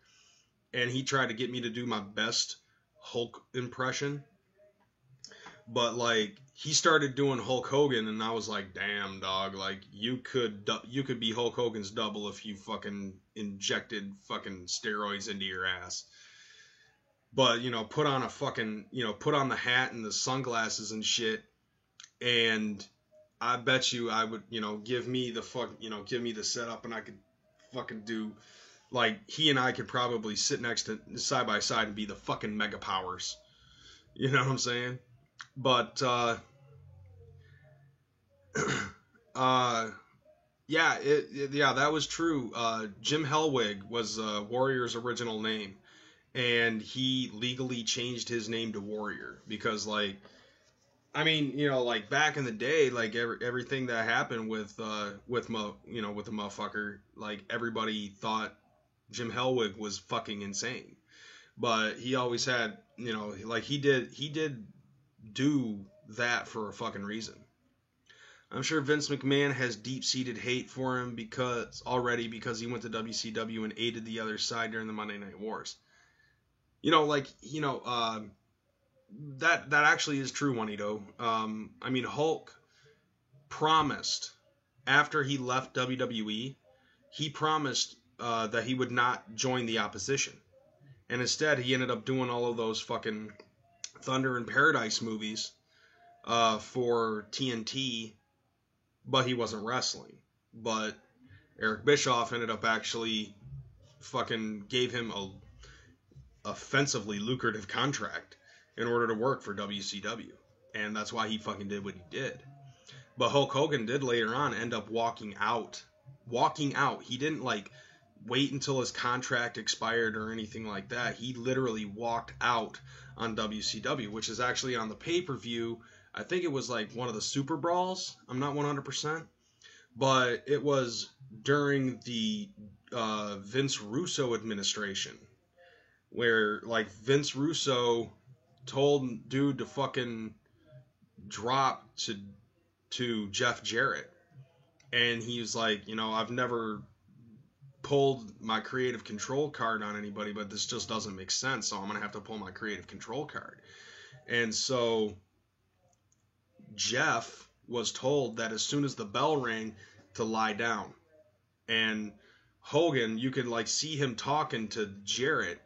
and he tried to get me to do my best Hulk impression. But like, he started doing Hulk Hogan, and I was like, damn, dog, like, you could be Hulk Hogan's double if you fucking injected fucking steroids into your ass. But put on a fucking put on the hat and the sunglasses and shit, and I bet you I would give me the setup, and I could fucking do, like, he and I could probably sit next to side by side and be the fucking mega powers. You know what I'm saying? But yeah, yeah, that was true. Jim Hellwig was Warrior's original name, and he legally changed his name to Warrior because, like, I mean, like, back in the day, like, everything that happened with the motherfucker, like, everybody thought Jim Hellwig was fucking insane. But he always had, like, he did do that for a fucking reason. I'm sure Vince McMahon has deep-seated hate for him because he went to WCW and aided the other side during the Monday Night Wars. That actually is true, Juanito. I mean, Hulk promised, after he left WWE, he promised that he would not join the opposition. And instead, he ended up doing all of those fucking Thunder in Paradise movies for TNT, but he wasn't wrestling. But Eric Bischoff ended up actually fucking gave him a offensively lucrative contract in order to work for WCW. And that's why he fucking did what he did. But Hulk Hogan did later on end up walking out. He didn't, like, wait until his contract expired or anything like that. He literally walked out on WCW, which is actually on the pay-per-view. I think it was like one of the Super Brawls. I'm not 100%. But it was during the Vince Russo administration, where, like, Vince Russo told dude to fucking drop to Jeff Jarrett. And he was like, I've never pulled my creative control card on anybody, but this just doesn't make sense, so I'm going to have to pull my creative control card. And so Jeff was told that as soon as the bell rang to lie down. And Hogan, you could, like, see him talking to Jarrett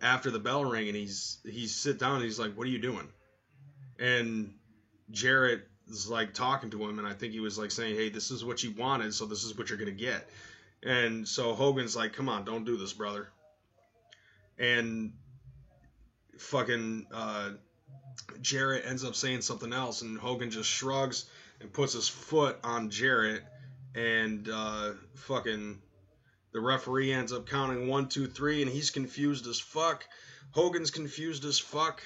after the bell rang, and he's sit down and he's like, what are you doing? And Jarrett is, like, talking to him, and I think he was, like, saying, hey, this is what you wanted, so this is what you're going to get. And so Hogan's like, come on, don't do this, brother. And fucking Jarrett ends up saying something else, and Hogan just shrugs and puts his foot on Jarrett, and fucking the referee ends up counting 1, 2, 3, and he's confused as fuck. Hogan's confused as fuck.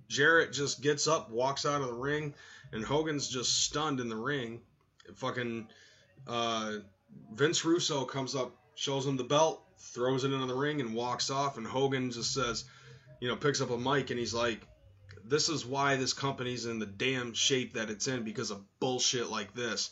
Jarrett just gets up, walks out of the ring, and Hogan's just stunned in the ring. Fucking Vince Russo comes up, shows him the belt, throws it into the ring, and walks off. And Hogan just says, picks up a mic, and he's like, this is why this company's in the damn shape that it's in, because of bullshit like this.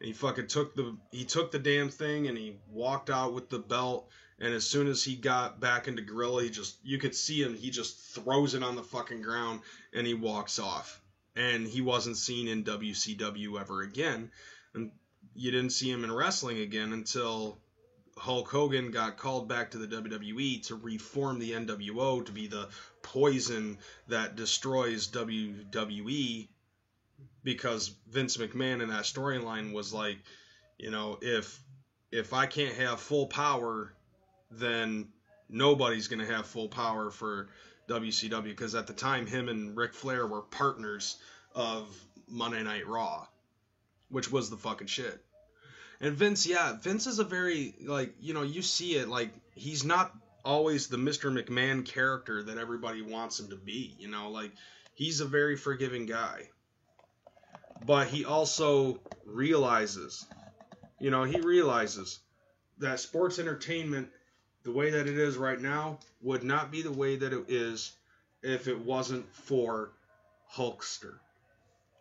And he fucking took the damn thing, and he walked out with the belt. And as soon as he got back into Gorilla, you could see him, he just throws it on the fucking ground, and he walks off. And he wasn't seen in WCW ever again. And you didn't see him in wrestling again until Hulk Hogan got called back to the WWE to reform the NWO to be the poison that destroys WWE because Vince McMahon in that storyline was like, you know, if I can't have full power, then nobody's going to have full power for WCW, because at the time him and Ric Flair were partners of Monday Night Raw, which was the fucking shit. And Vince, yeah, Vince is a very, like, you know, you see it, like, he's not always the Mr. McMahon character that everybody wants him to be, you know, like, he's a very forgiving guy. But he also realizes, you know, he realizes that sports entertainment, the way that it is right now, would not be the way that it is if it wasn't for Hulkster.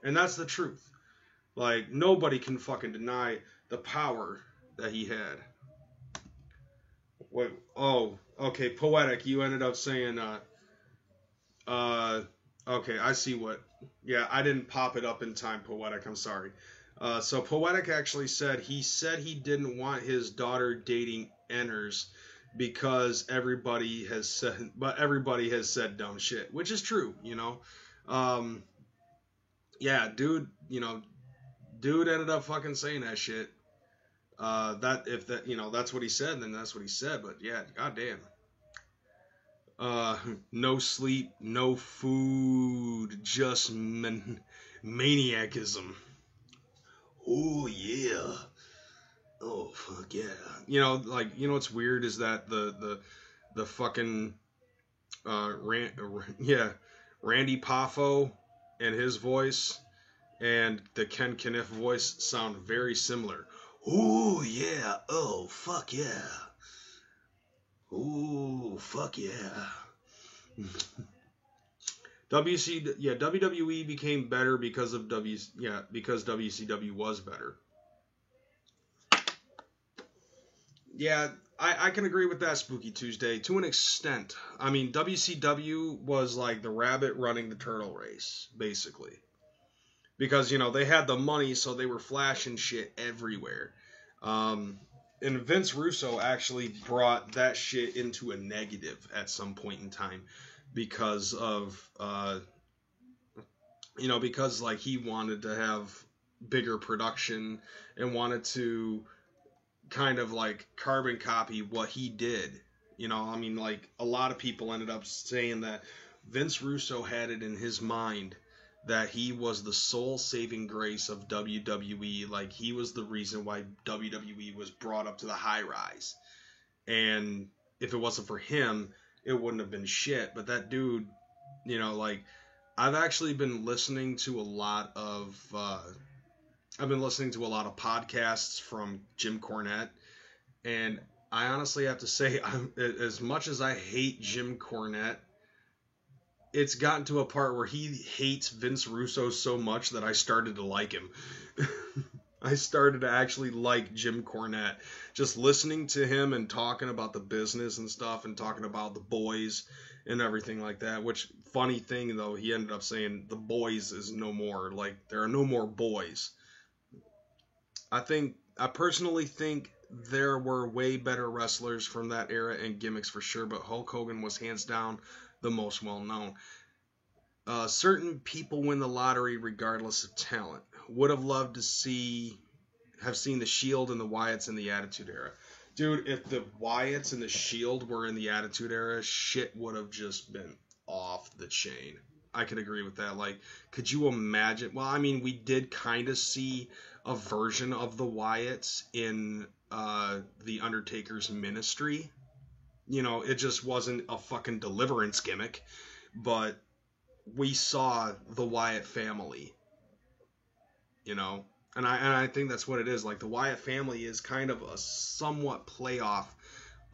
And that's the truth. Like, nobody can fucking deny the power that he had. Wait, oh, okay, Poetic, you ended up saying, okay, I see what, yeah, I didn't pop it up in time, Poetic, I'm sorry. So Poetic actually said he didn't want his daughter dating Enners because everybody has said dumb shit, which is true, you know. Yeah, dude, you know, dude ended up fucking saying that shit. That if that, you know, that's what he said, then that's what he said. But yeah, goddamn. No sleep, no food, just maniacism. Oh yeah. Oh fuck yeah. You know, like, you know what's weird is that the fucking Randy Poffo and his voice and the Ken Kniff voice sound very similar. Oh yeah. Oh fuck yeah. Oh fuck yeah. WWE became better because of because WCW was better. Yeah, I can agree with that, Spooky Tuesday, to an extent. I mean, WCW was like the rabbit running the turtle race, basically. Because, you know, they had the money, so they were flashing shit everywhere. And Vince Russo actually brought that shit into a negative at some point in time because of, you know, because, like, he wanted to have bigger production and wanted to kind of like carbon copy what he did. You know, I mean, like, a lot of people ended up saying that Vince Russo had it in his mind that he was the sole saving grace of WWE. Like, he was the reason why WWE was brought up to the high rise. And if it wasn't for him, it wouldn't have been shit. But that dude, you know, like, I've actually been listening to a lot of podcasts from Jim Cornette, and I honestly have to say, as much as I hate Jim Cornette, it's gotten to a part where he hates Vince Russo so much that I started to like him. I started to actually like Jim Cornette. Just listening to him and talking about the business and stuff and talking about the boys and everything like that. Which, funny thing though, he ended up saying the boys is no more. Like, there are no more boys. I personally think there were way better wrestlers from that era and gimmicks for sure, but Hulk Hogan was hands down the most well known. Certain people win the lottery regardless of talent. Would have loved to have seen the Shield and the Wyatts in the Attitude Era. Dude, if the Wyatts and the Shield were in the Attitude Era, shit would have just been off the chain. I could agree with that. Like, could you imagine? Well, I mean, we did kind of see a version of the Wyatts in the Undertaker's ministry. You know, it just wasn't a fucking deliverance gimmick, but we saw the Wyatt family. You know, and I think that's what it is. Like, the Wyatt family is kind of a somewhat playoff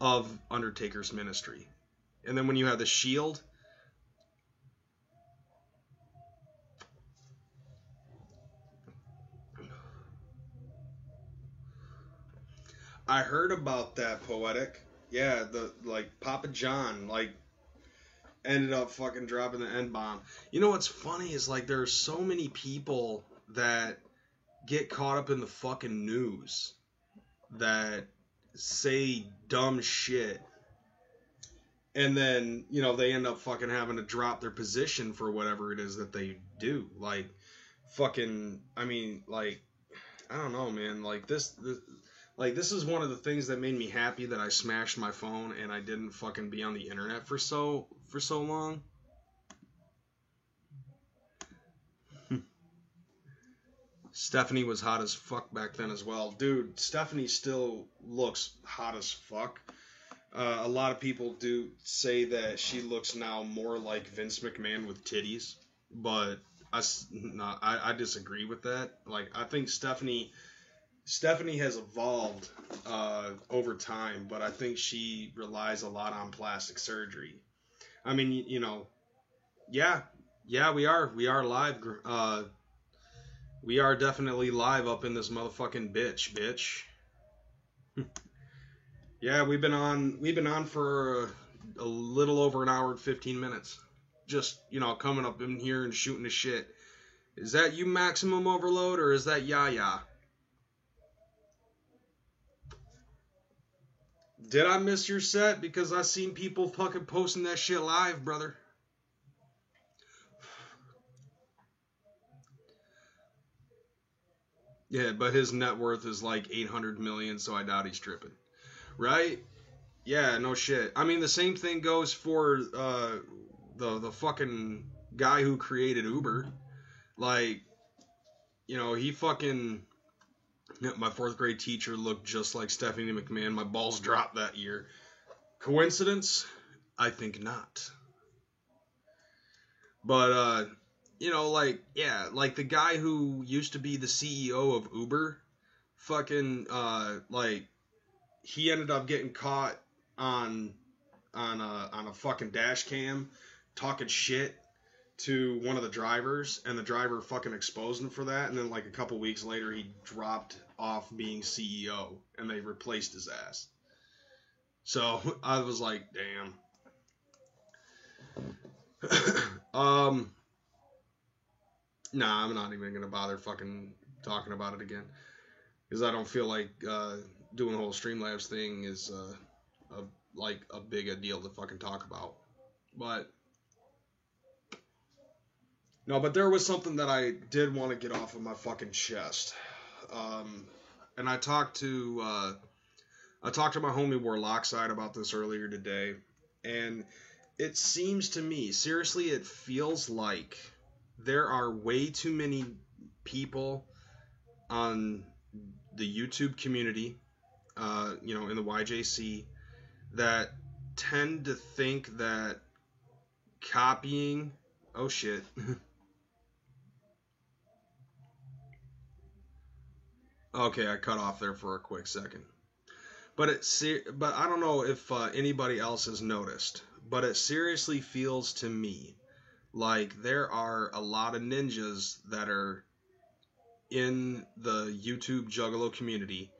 of Undertaker's ministry. And then when you have the Shield, I heard about that, Poetic. Yeah, Papa John, like, ended up fucking dropping the N-bomb. You know what's funny is, like, there are so many people that get caught up in the fucking news that say dumb shit, and then, you know, they end up fucking having to drop their position for whatever it is that they do. Like, fucking, I mean, like, I don't know, man. Like this is one of the things that made me happy that I smashed my phone and I didn't fucking be on the internet for so long. Stephanie was hot as fuck back then as well. Dude, Stephanie still looks hot as fuck. A lot of people do say that she looks now more like Vince McMahon with titties, but I disagree with that. Like, I think Stephanie has evolved over time, but I think she relies a lot on plastic surgery. I mean, you know, yeah, we are live. We are definitely live up in this motherfucking bitch. Yeah, we've been on for a little over an hour and 15 minutes. Just, coming up in here and shooting the shit. Is that you, Maximum Overload, or is that Yaya? Did I miss your set? Because I seen people fucking posting that shit live, brother. Yeah, but his net worth is like 800 million, so I doubt he's tripping. Right? Yeah, no shit. I mean, the same thing goes for the fucking guy who created Uber. Like, he fucking... My fourth grade teacher looked just like Stephanie McMahon. My balls dropped that year. Coincidence? I think not. But, like the guy who used to be the CEO of Uber, fucking, he ended up getting caught on a fucking dash cam talking shit to one of the drivers, and the driver fucking exposed him for that, and then like a couple weeks later he dropped off being CEO and they replaced his ass. So I was like, damn. Nah, I'm not even gonna bother fucking talking about it again, because I don't feel like doing the whole Streamlabs thing is a big a deal to fucking talk about. But no, but there was something that I did want to get off of my fucking chest. And I talked to my homie Warlockside about this earlier today, and it seems to me, seriously, it feels like there are way too many people on the YouTube community, in the YJC, that tend to think that copying... Oh, shit. Okay, I cut off there for a quick second. But I don't know if anybody else has noticed, but it seriously feels to me like there are a lot of ninjas that are in the YouTube Juggalo community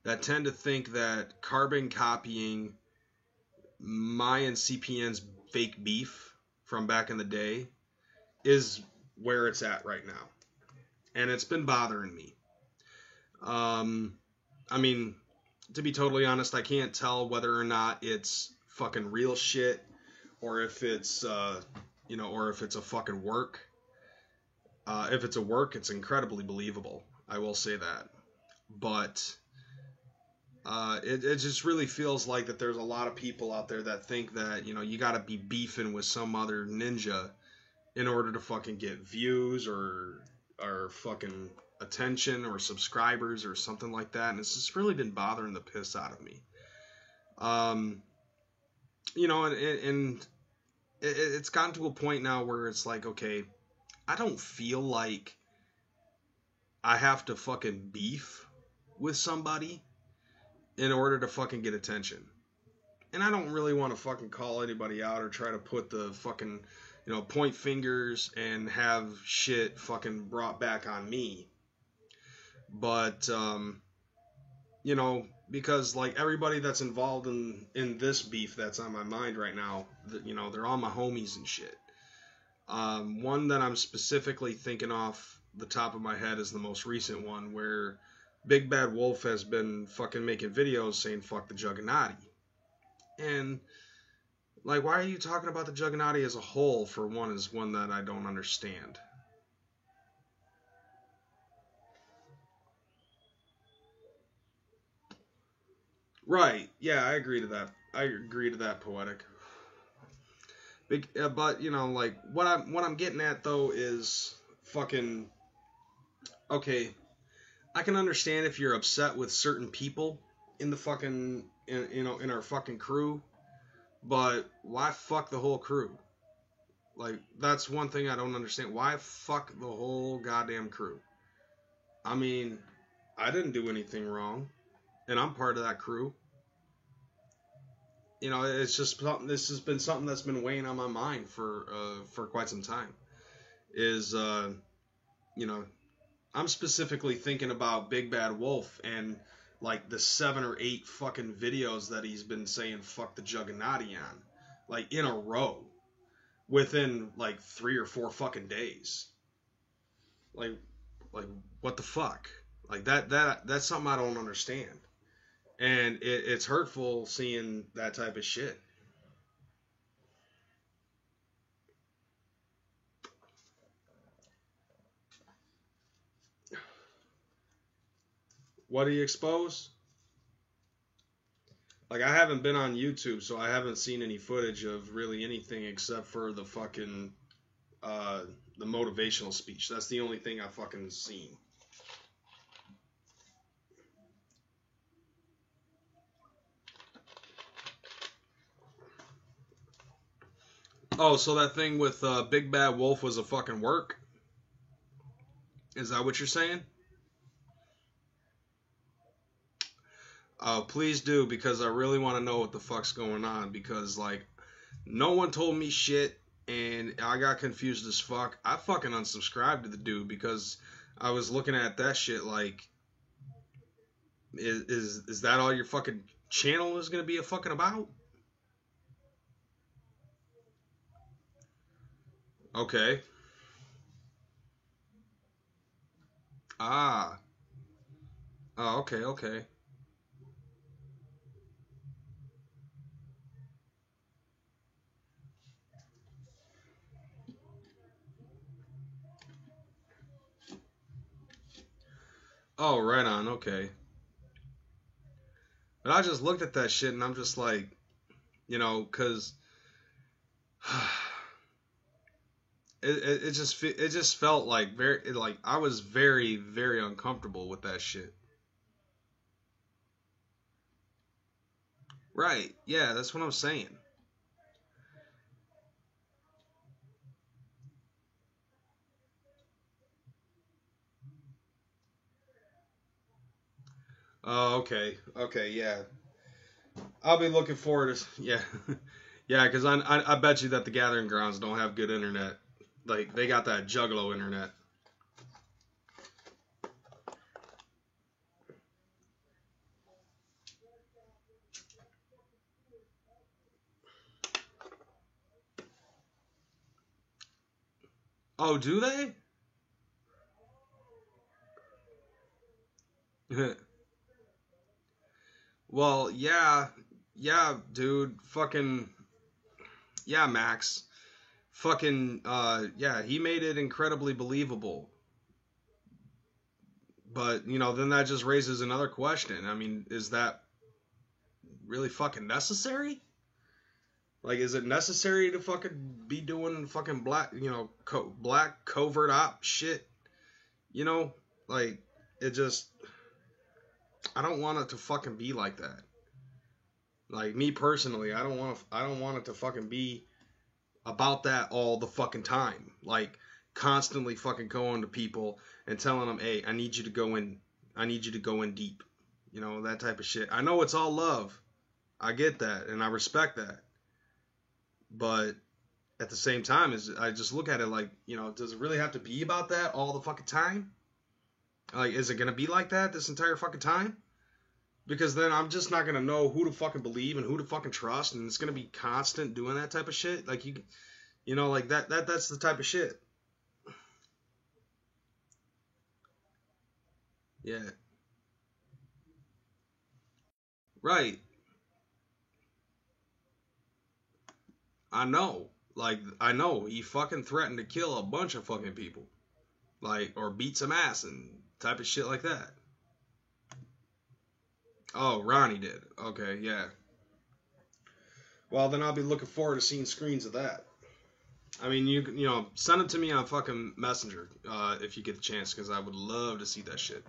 that tend to think that carbon copying my and CPN's fake beef from back in the day is where it's at right now. And it's been bothering me. I mean, to be totally honest, I can't tell whether or not it's fucking real shit, or if it's, or if it's a fucking work. If it's a work, it's incredibly believable. I will say that. But it just really feels like that there's a lot of people out there that think that, you gotta be beefing with some other ninja in order to fucking get views or fucking attention or subscribers or something like that, and it's just really been bothering the piss out of me. And it's gotten to a point now where it's like, okay, I don't feel like I have to fucking beef with somebody in order to fucking get attention. And I don't really want to fucking call anybody out or try to put the fucking, point fingers and have shit fucking brought back on me. But, because like everybody that's involved in this beef that's on my mind right now, they're all my homies and shit. One that I'm specifically thinking off the top of my head is the most recent one, where Big Bad Wolf has been fucking making videos saying fuck the Juggernaut. And like, why are you talking about the Juggernaut as a whole, for one, is one that I don't understand. Right. Yeah, I agree to that. I agree to that, Poetic. But you know, like what I'm getting at though is fucking okay. I can understand if you're upset with certain people in the fucking in our fucking crew, but why fuck the whole crew? Like that's one thing I don't understand. Why fuck the whole goddamn crew? I mean, I didn't do anything wrong, and I'm part of that crew. You know, it's just something. This has been something that's been weighing on my mind for quite some time. Is you know, I'm specifically thinking about Big Bad Wolf and like the 7 or 8 fucking videos that he's been saying fuck the Juggernaut on, like in a row, within like 3 or 4 fucking days. Like, like what the fuck? Like that's something I don't understand, and it's hurtful seeing that type of shit. What do you expose? Like I haven't been on YouTube, so I haven't seen any footage of really anything except for the fucking uh, the motivational speech. That's the only thing I've fucking seen. Oh, so that thing with Big Bad Wolf was a fucking work? Is that what you're saying? Please do, because I really want to know what the fuck's going on. Because like, no one told me shit, and I got confused as fuck. I fucking unsubscribed to the dude because I was looking at that shit like, is that all your fucking channel is gonna be a fucking about? Okay. Ah. Oh, okay, okay. Oh, right on. Okay. But I just looked at that shit and I'm just like, you know, cause it just felt like like I was very uncomfortable with that shit. Right? Yeah, that's what I'm saying. Oh, okay, okay, yeah. I'll be looking forward to yeah, yeah, because I bet you that the Gathering Grounds don't have good internet. Like they got that Juggalo internet. Oh, do they? Well, yeah, yeah, dude, fucking yeah, Max, fucking yeah, he made it incredibly believable. But you know, then that just raises another question. I mean, is that really fucking necessary? Like, is it necessary to fucking be doing fucking black, you know, black covert op shit? You know, like it just, I don't want it to fucking be like that. Like me personally, I don't want it to fucking be about that all the fucking time. Like constantly fucking going to people and telling them, "Hey, I need you to go in. I need you to go in deep." You know, that type of shit. I know it's all love. I get that and I respect that. But at the same time, is I just look at it like, you know, does it really have to be about that all the fucking time? Like, is it gonna be like that this entire fucking time? Because then I'm just not gonna know who to fucking believe and who to fucking trust, and it's gonna be constant doing that type of shit. Like you know, like that's the type of shit. Yeah, right. I know. Like I know he fucking threatened to kill a bunch of fucking people, like or beat some ass and type of shit like that. Oh, Ronnie did. Okay, yeah. Well, then I'll be looking forward to seeing screens of that. I mean, you know, send it to me on fucking Messenger if you get the chance, because I would love to see that shit.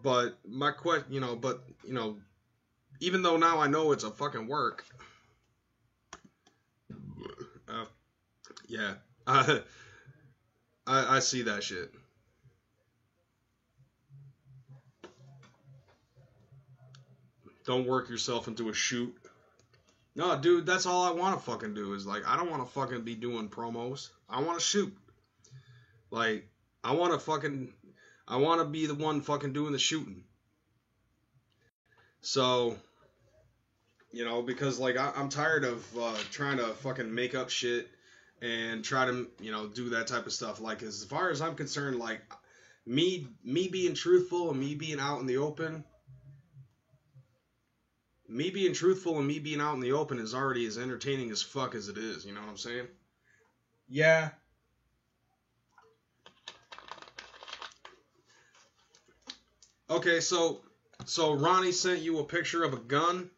But my question, even though now I know it's a fucking work, uh, yeah, I I see that shit. Don't work yourself into a shoot. No, dude, that's all I want to fucking do is like I don't want to fucking be doing promos. I want to shoot. Like I want to fucking I want to be the one fucking doing the shooting. So, because like I'm tired of trying to fucking make up shit and try to do that type of stuff. Like as far as I'm concerned, like me being truthful and me being out in the open, me being out in the open is already as entertaining as fuck as it is. You know what I'm saying? Yeah. Okay, so Ronnie sent you a picture of a gun.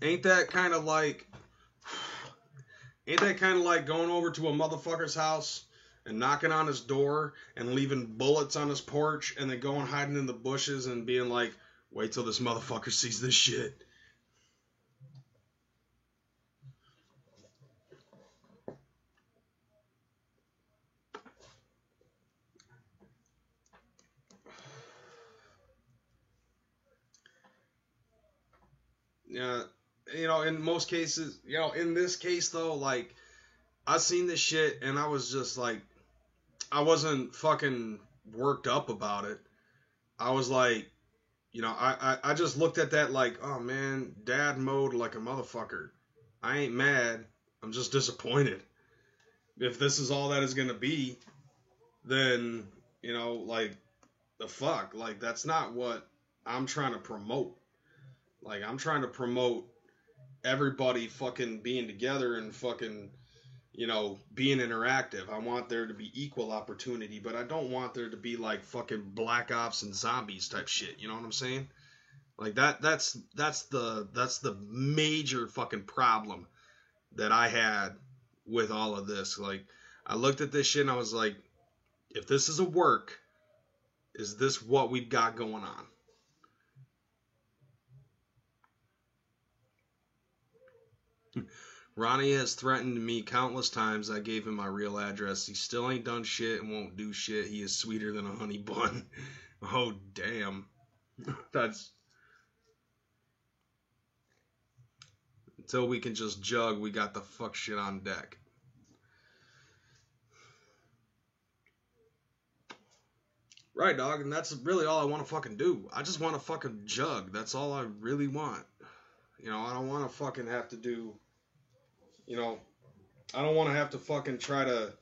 Ain't that kind of like Ain't that kind of like going over to a motherfucker's house and knocking on his door and leaving bullets on his porch and then going hiding in the bushes and being like, wait till this motherfucker sees this shit? Yeah, in most cases, in this case though, like I seen this shit and I was just like, I wasn't fucking worked up about it. I was like, I just looked at that like, oh man, dad mode like a motherfucker. I ain't mad. I'm just disappointed. If this is all that is gonna be, then like the fuck, like that's not what I'm trying to promote. Like I'm trying to promote everybody fucking being together and fucking being interactive. I want there to be equal opportunity, but I don't want there to be like fucking black ops and zombies type shit. You know what I'm saying? Like that's the major fucking problem that I had with all of this. Like I looked at this shit and I was like, if this is a work, is this what we've got going on? Ronnie has threatened me countless times. I gave him my real address. He still ain't done shit and won't do shit. He is sweeter than a honey bun. Oh, damn. That's. Until we can just jug, we got the fuck shit on deck. Right, dog, and that's really all I want to fucking do. I just want to fucking jug. That's all I really want. I don't want to fucking have to do, you know, I don't want to have to fucking try to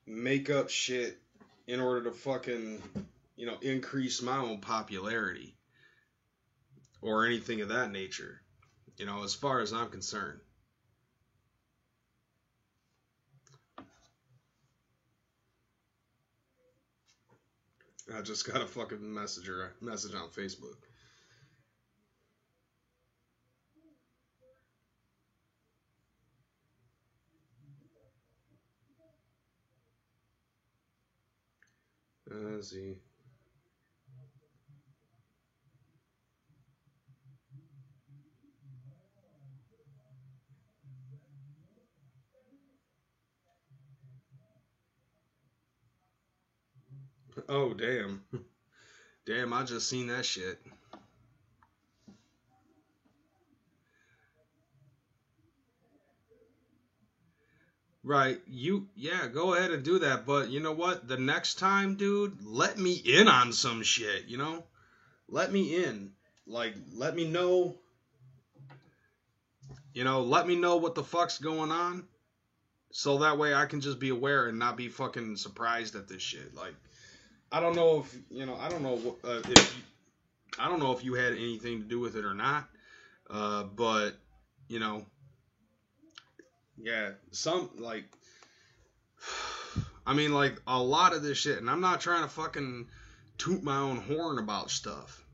make up shit in order to fucking, increase my own popularity or anything of that nature, as far as I'm concerned. I just got a fucking message on Facebook. Let's see. Oh, damn. Damn, I just seen that shit. Right, yeah, go ahead and do that, but you know what? The next time, dude, let me in on some shit, Let me in. Like, let me know, let me know what the fuck's going on, so that way I can just be aware and not be fucking surprised at this shit. Like, I don't know if, I don't know I don't know if you had anything to do with it or not, but, you know, yeah, some, like, I mean, like, a lot of this shit, and I'm not trying to fucking toot my own horn about stuff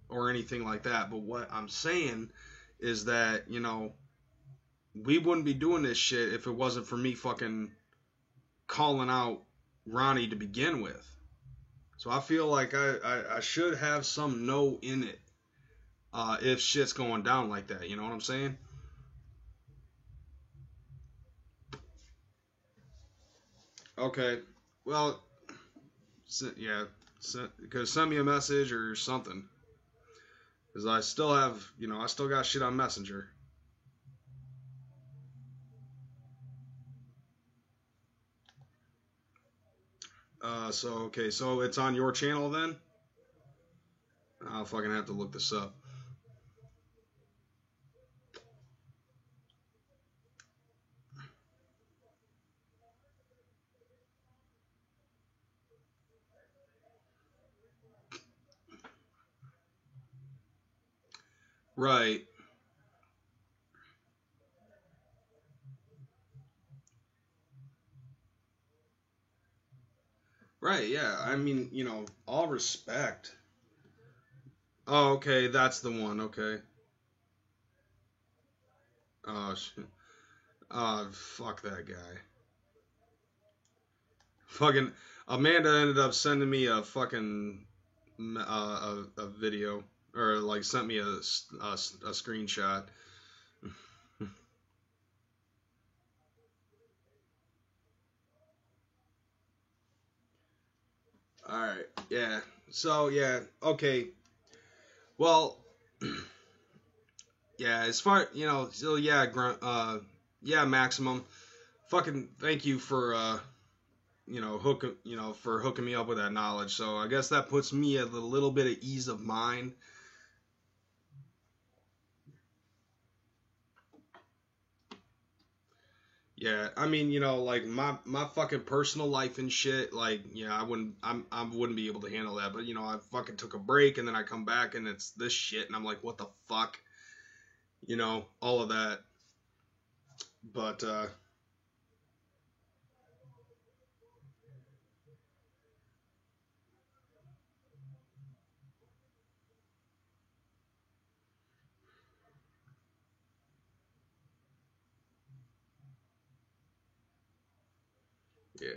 or anything like that. But what I'm saying is that, you know, we wouldn't be doing this shit if it wasn't for me fucking calling out Ronnie to begin with. So I feel like I should have some no in it if shit's going down like that. You know what I'm saying? Okay. Well, yeah. Send me a message or something. Because I still have, you know, I still got shit on Messenger. So it's on your channel then? I'll fucking have to look this up. Right. Right, yeah. I mean, you know, all respect. Oh, okay, that's the one. Okay. Oh, shit. Fuck that guy. Fucking Amanda ended up sending me a fucking a video, or like sent me a screenshot. All right. Yeah. So yeah. Okay. Well. Yeah. As far, you know. So yeah. Yeah. Maximum. Fucking thank you for you know, for hooking me up with that knowledge. So I guess that puts me at a little bit of ease of mind. Yeah, I mean, you know, like my fucking personal life and shit, like, yeah, I wouldn't be able to handle that. But you know, I fucking took a break and then I come back and it's this shit and I'm like, what the fuck, you know, all of that. But yeah,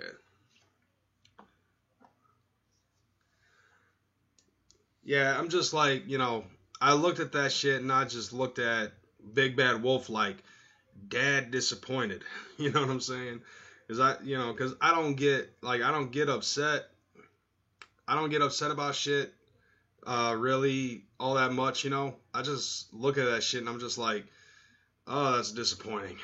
yeah, I'm just like, you know, I looked at that shit and I just looked at Big Bad Wolf like dad disappointed. You know what I'm saying? Cause cause I don't get upset. I don't get upset about shit really all that much, you know. I just look at that shit and I'm just like, oh, that's disappointing.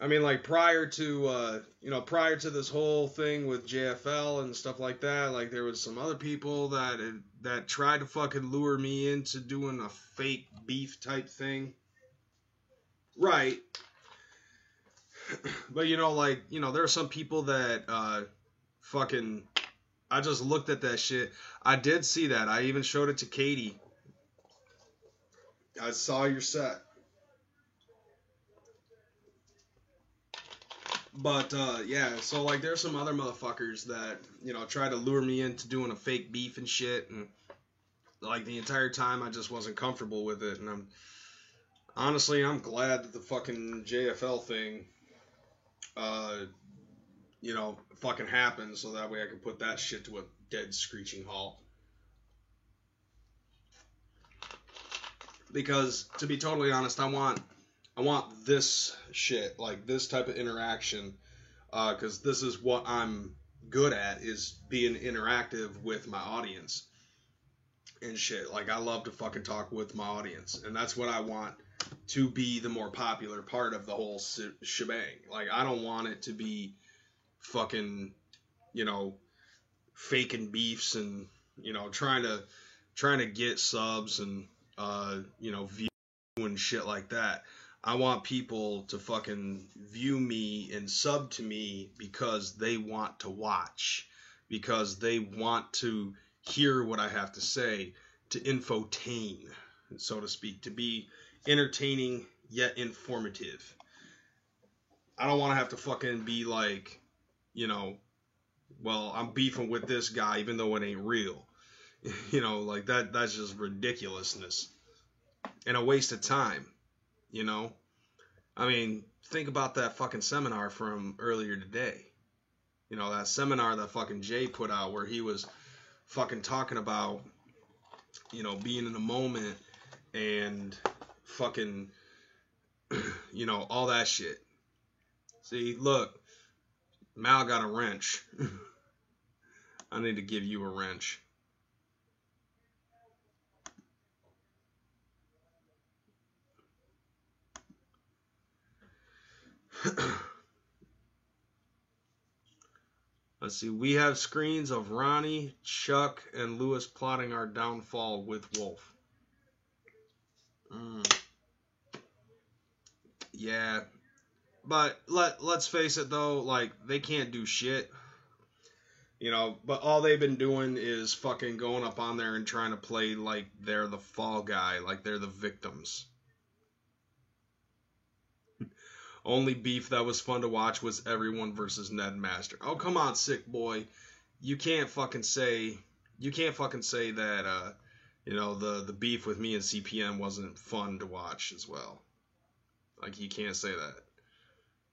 I mean, like prior to this whole thing with JFL and stuff like that, like there was some other people that tried to fucking lure me into doing a fake beef type thing. Right. But you know, like, you know, there are some people that fucking I just looked at that shit. I did see that. I even showed it to Katie. I saw your set. But yeah, so like there's some other motherfuckers that, you know, try to lure me into doing a fake beef and shit, and like the entire time I just wasn't comfortable with it, and I'm glad that the fucking JFL thing uh you know, fucking happened so that way I can put that shit to a dead screeching halt. Because to be totally honest, I want this shit, like this type of interaction, because this is what I'm good at, is being interactive with my audience and shit. Like I love to fucking talk with my audience, and that's what I want to be the more popular part of the whole shebang. Like I don't want it to be fucking, you know, faking beefs and, you know, trying to get subs and you know, view and shit like that. I want people to fucking view me and sub to me because they want to watch, because they want to hear what I have to say, to infotain, so to speak, to be entertaining yet informative. I don't want to have to fucking be like, you know, well, I'm beefing with this guy even though it ain't real. Like that's just ridiculousness and a waste of time, you know? I mean, think about that fucking seminar from earlier today. That seminar that fucking Jay put out where he was fucking talking about, being in the moment and fucking, all that shit. See, look, Mal got a wrench. I need to give you a wrench. Let's see. We have screens of Ronnie, Chuck, and Lewis plotting our downfall with Wolf. Yeah. But let's face it, though. Like, they can't do shit. But all they've been doing is fucking going up on there and trying to play like they're the fall guy, like they're the victims. Only beef that was fun to watch was everyone versus Ned Master. Oh, come on, sick boy. You can't fucking say that the beef with me and CPM wasn't fun to watch as well. Like, you can't say that.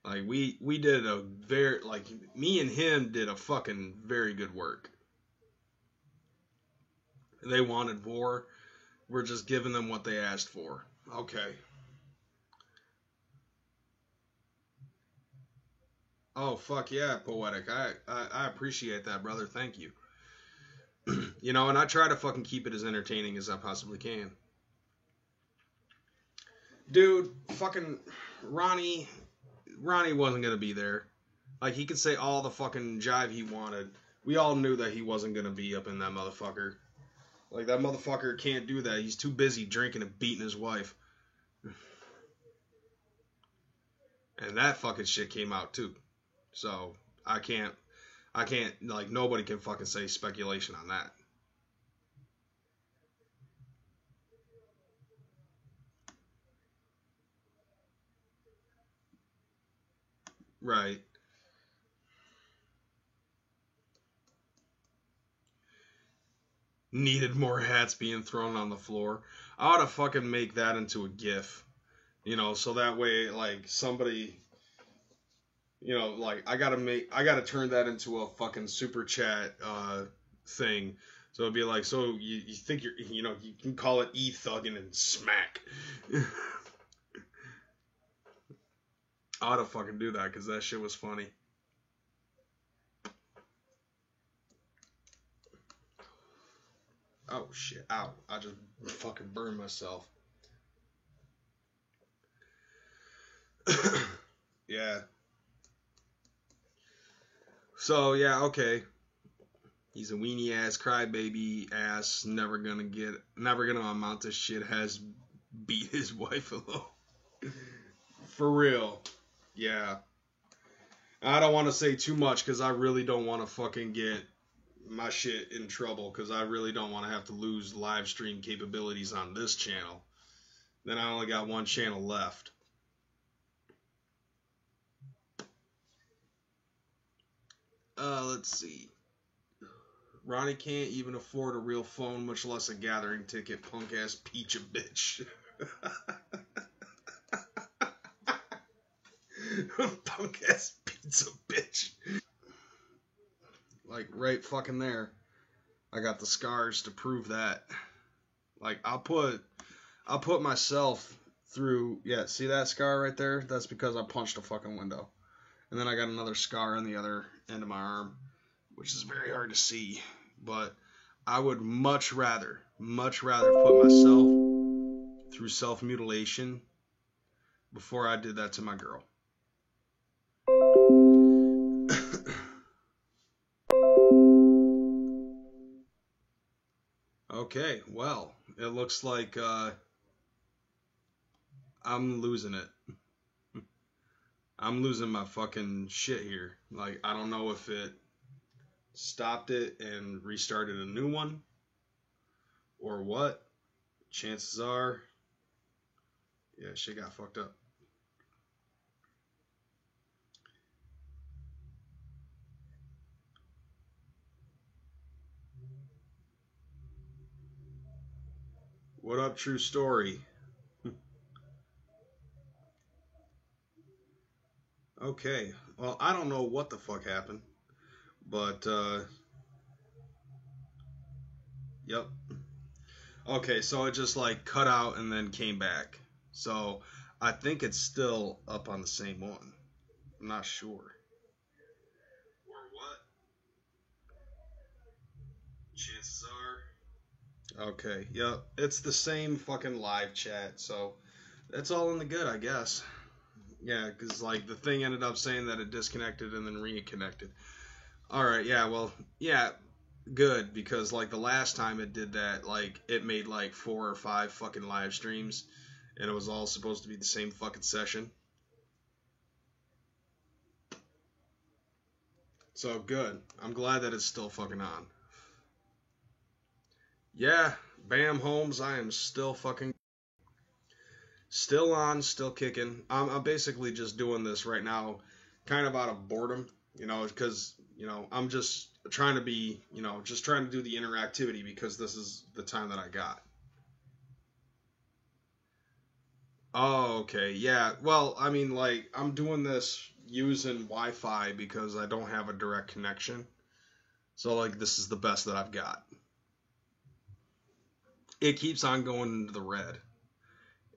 Like, we did a very, like, me and him did a fucking very good work. They wanted war. We're just giving them what they asked for. Okay. Oh, fuck yeah, Poetic. I appreciate that, brother. Thank you. And I try to fucking keep it as entertaining as I possibly can. Dude, fucking Ronnie wasn't gonna be there. Like, he could say all the fucking jive he wanted. We all knew that he wasn't gonna be up in that motherfucker. Like, that motherfucker can't do that. He's too busy drinking and beating his wife. And that fucking shit came out too. So, I can't, like, nobody can fucking say speculation on that. Right. Needed more hats being thrown on the floor. I ought to fucking make that into a GIF. So that way, like, somebody, like, I gotta turn that into a fucking super chat thing. So it'd be like, so you think you can call it e-thugging and smack. I ought to fucking do that because that shit was funny. Oh shit! Ow! I just fucking burned myself. Yeah. So yeah, okay. He's a weenie ass, crybaby ass, never gonna amount to shit. Has beat his wife alone. For real. Yeah. I don't want to say too much because I really don't want to fucking get my shit in trouble because I really don't want to have to lose live stream capabilities on this channel. Then I only got one channel left. Let's see. Ronnie can't even afford a real phone, much less a gathering ticket. Punk ass peach a bitch. Punk ass pizza bitch. Like, right fucking there. I got the scars to prove that. Like, I'll put myself through. Yeah, see that scar right there? That's because I punched a fucking window. And then I got another scar on the other end of my arm, which is very hard to see. But I would much rather put myself through self-mutilation before I did that to my girl. Okay, well, it looks like I'm losing it. I'm losing my fucking shit here. Like, I don't know if it stopped it and restarted a new one or what. Chances are, yeah, shit got fucked up. What up, True Story? Okay, well, I don't know what the fuck happened, but, yep. Okay, so it just, like, cut out and then came back. So, I think it's still up on the same one. I'm not sure. Or what? Chances are. Okay, yep. It's the same fucking live chat, so that's all in the good, I guess. Yeah, because, like, the thing ended up saying that it disconnected and then reconnected. Alright, yeah, well, yeah, good, because, like, the last time it did that, like, it made, like, 4 or 5 fucking live streams, and it was all supposed to be the same fucking session. So, good. I'm glad that it's still fucking on. Yeah, Bam Holmes, I am still fucking still on, still kicking. I'm basically just doing this right now, kind of out of boredom, because I'm just trying to be, just trying to do the interactivity because this is the time that I got. Oh, okay, yeah. Well, I mean, like, I'm doing this using Wi-Fi because I don't have a direct connection. So, like, this is the best that I've got. It keeps on going into the red,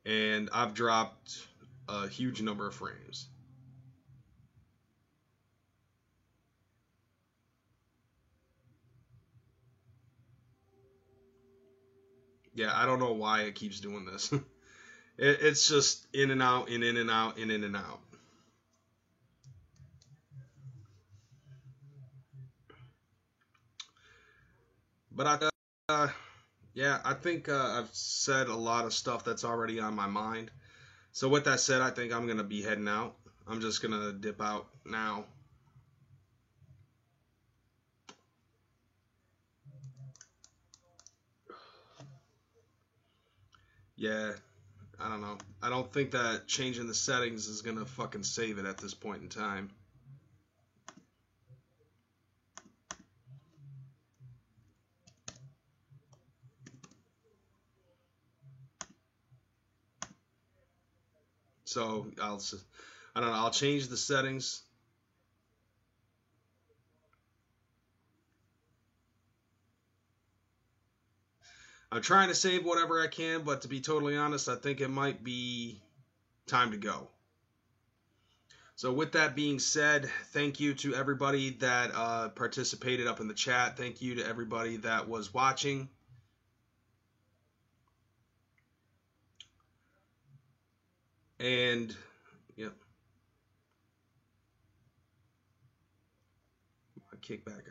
and I've dropped a huge number of frames. Yeah, I don't know why it keeps doing this. It's just in and out, and in and out, and in and out. But yeah, I think I've said a lot of stuff that's already on my mind. So with that said, I think I'm gonna be heading out. I'm just gonna dip out now. Yeah, I don't know. I don't think that changing the settings is gonna fucking save it at this point in time. So I don't know. I'll change the settings. I'm trying to save whatever I can, but to be totally honest, I think it might be time to go. So with that being said, thank you to everybody that participated up in the chat. Thank you to everybody that was watching. And, yep. I'll kick back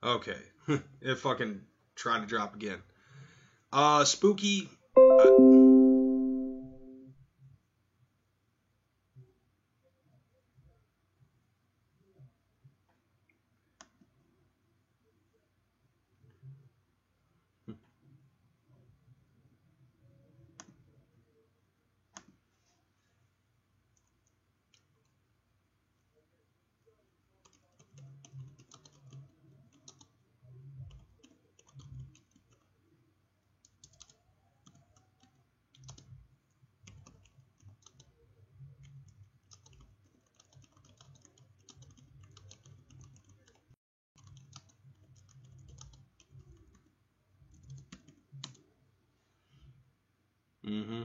on. Okay. It fucking tried to drop again. Spooky. Mm-hmm.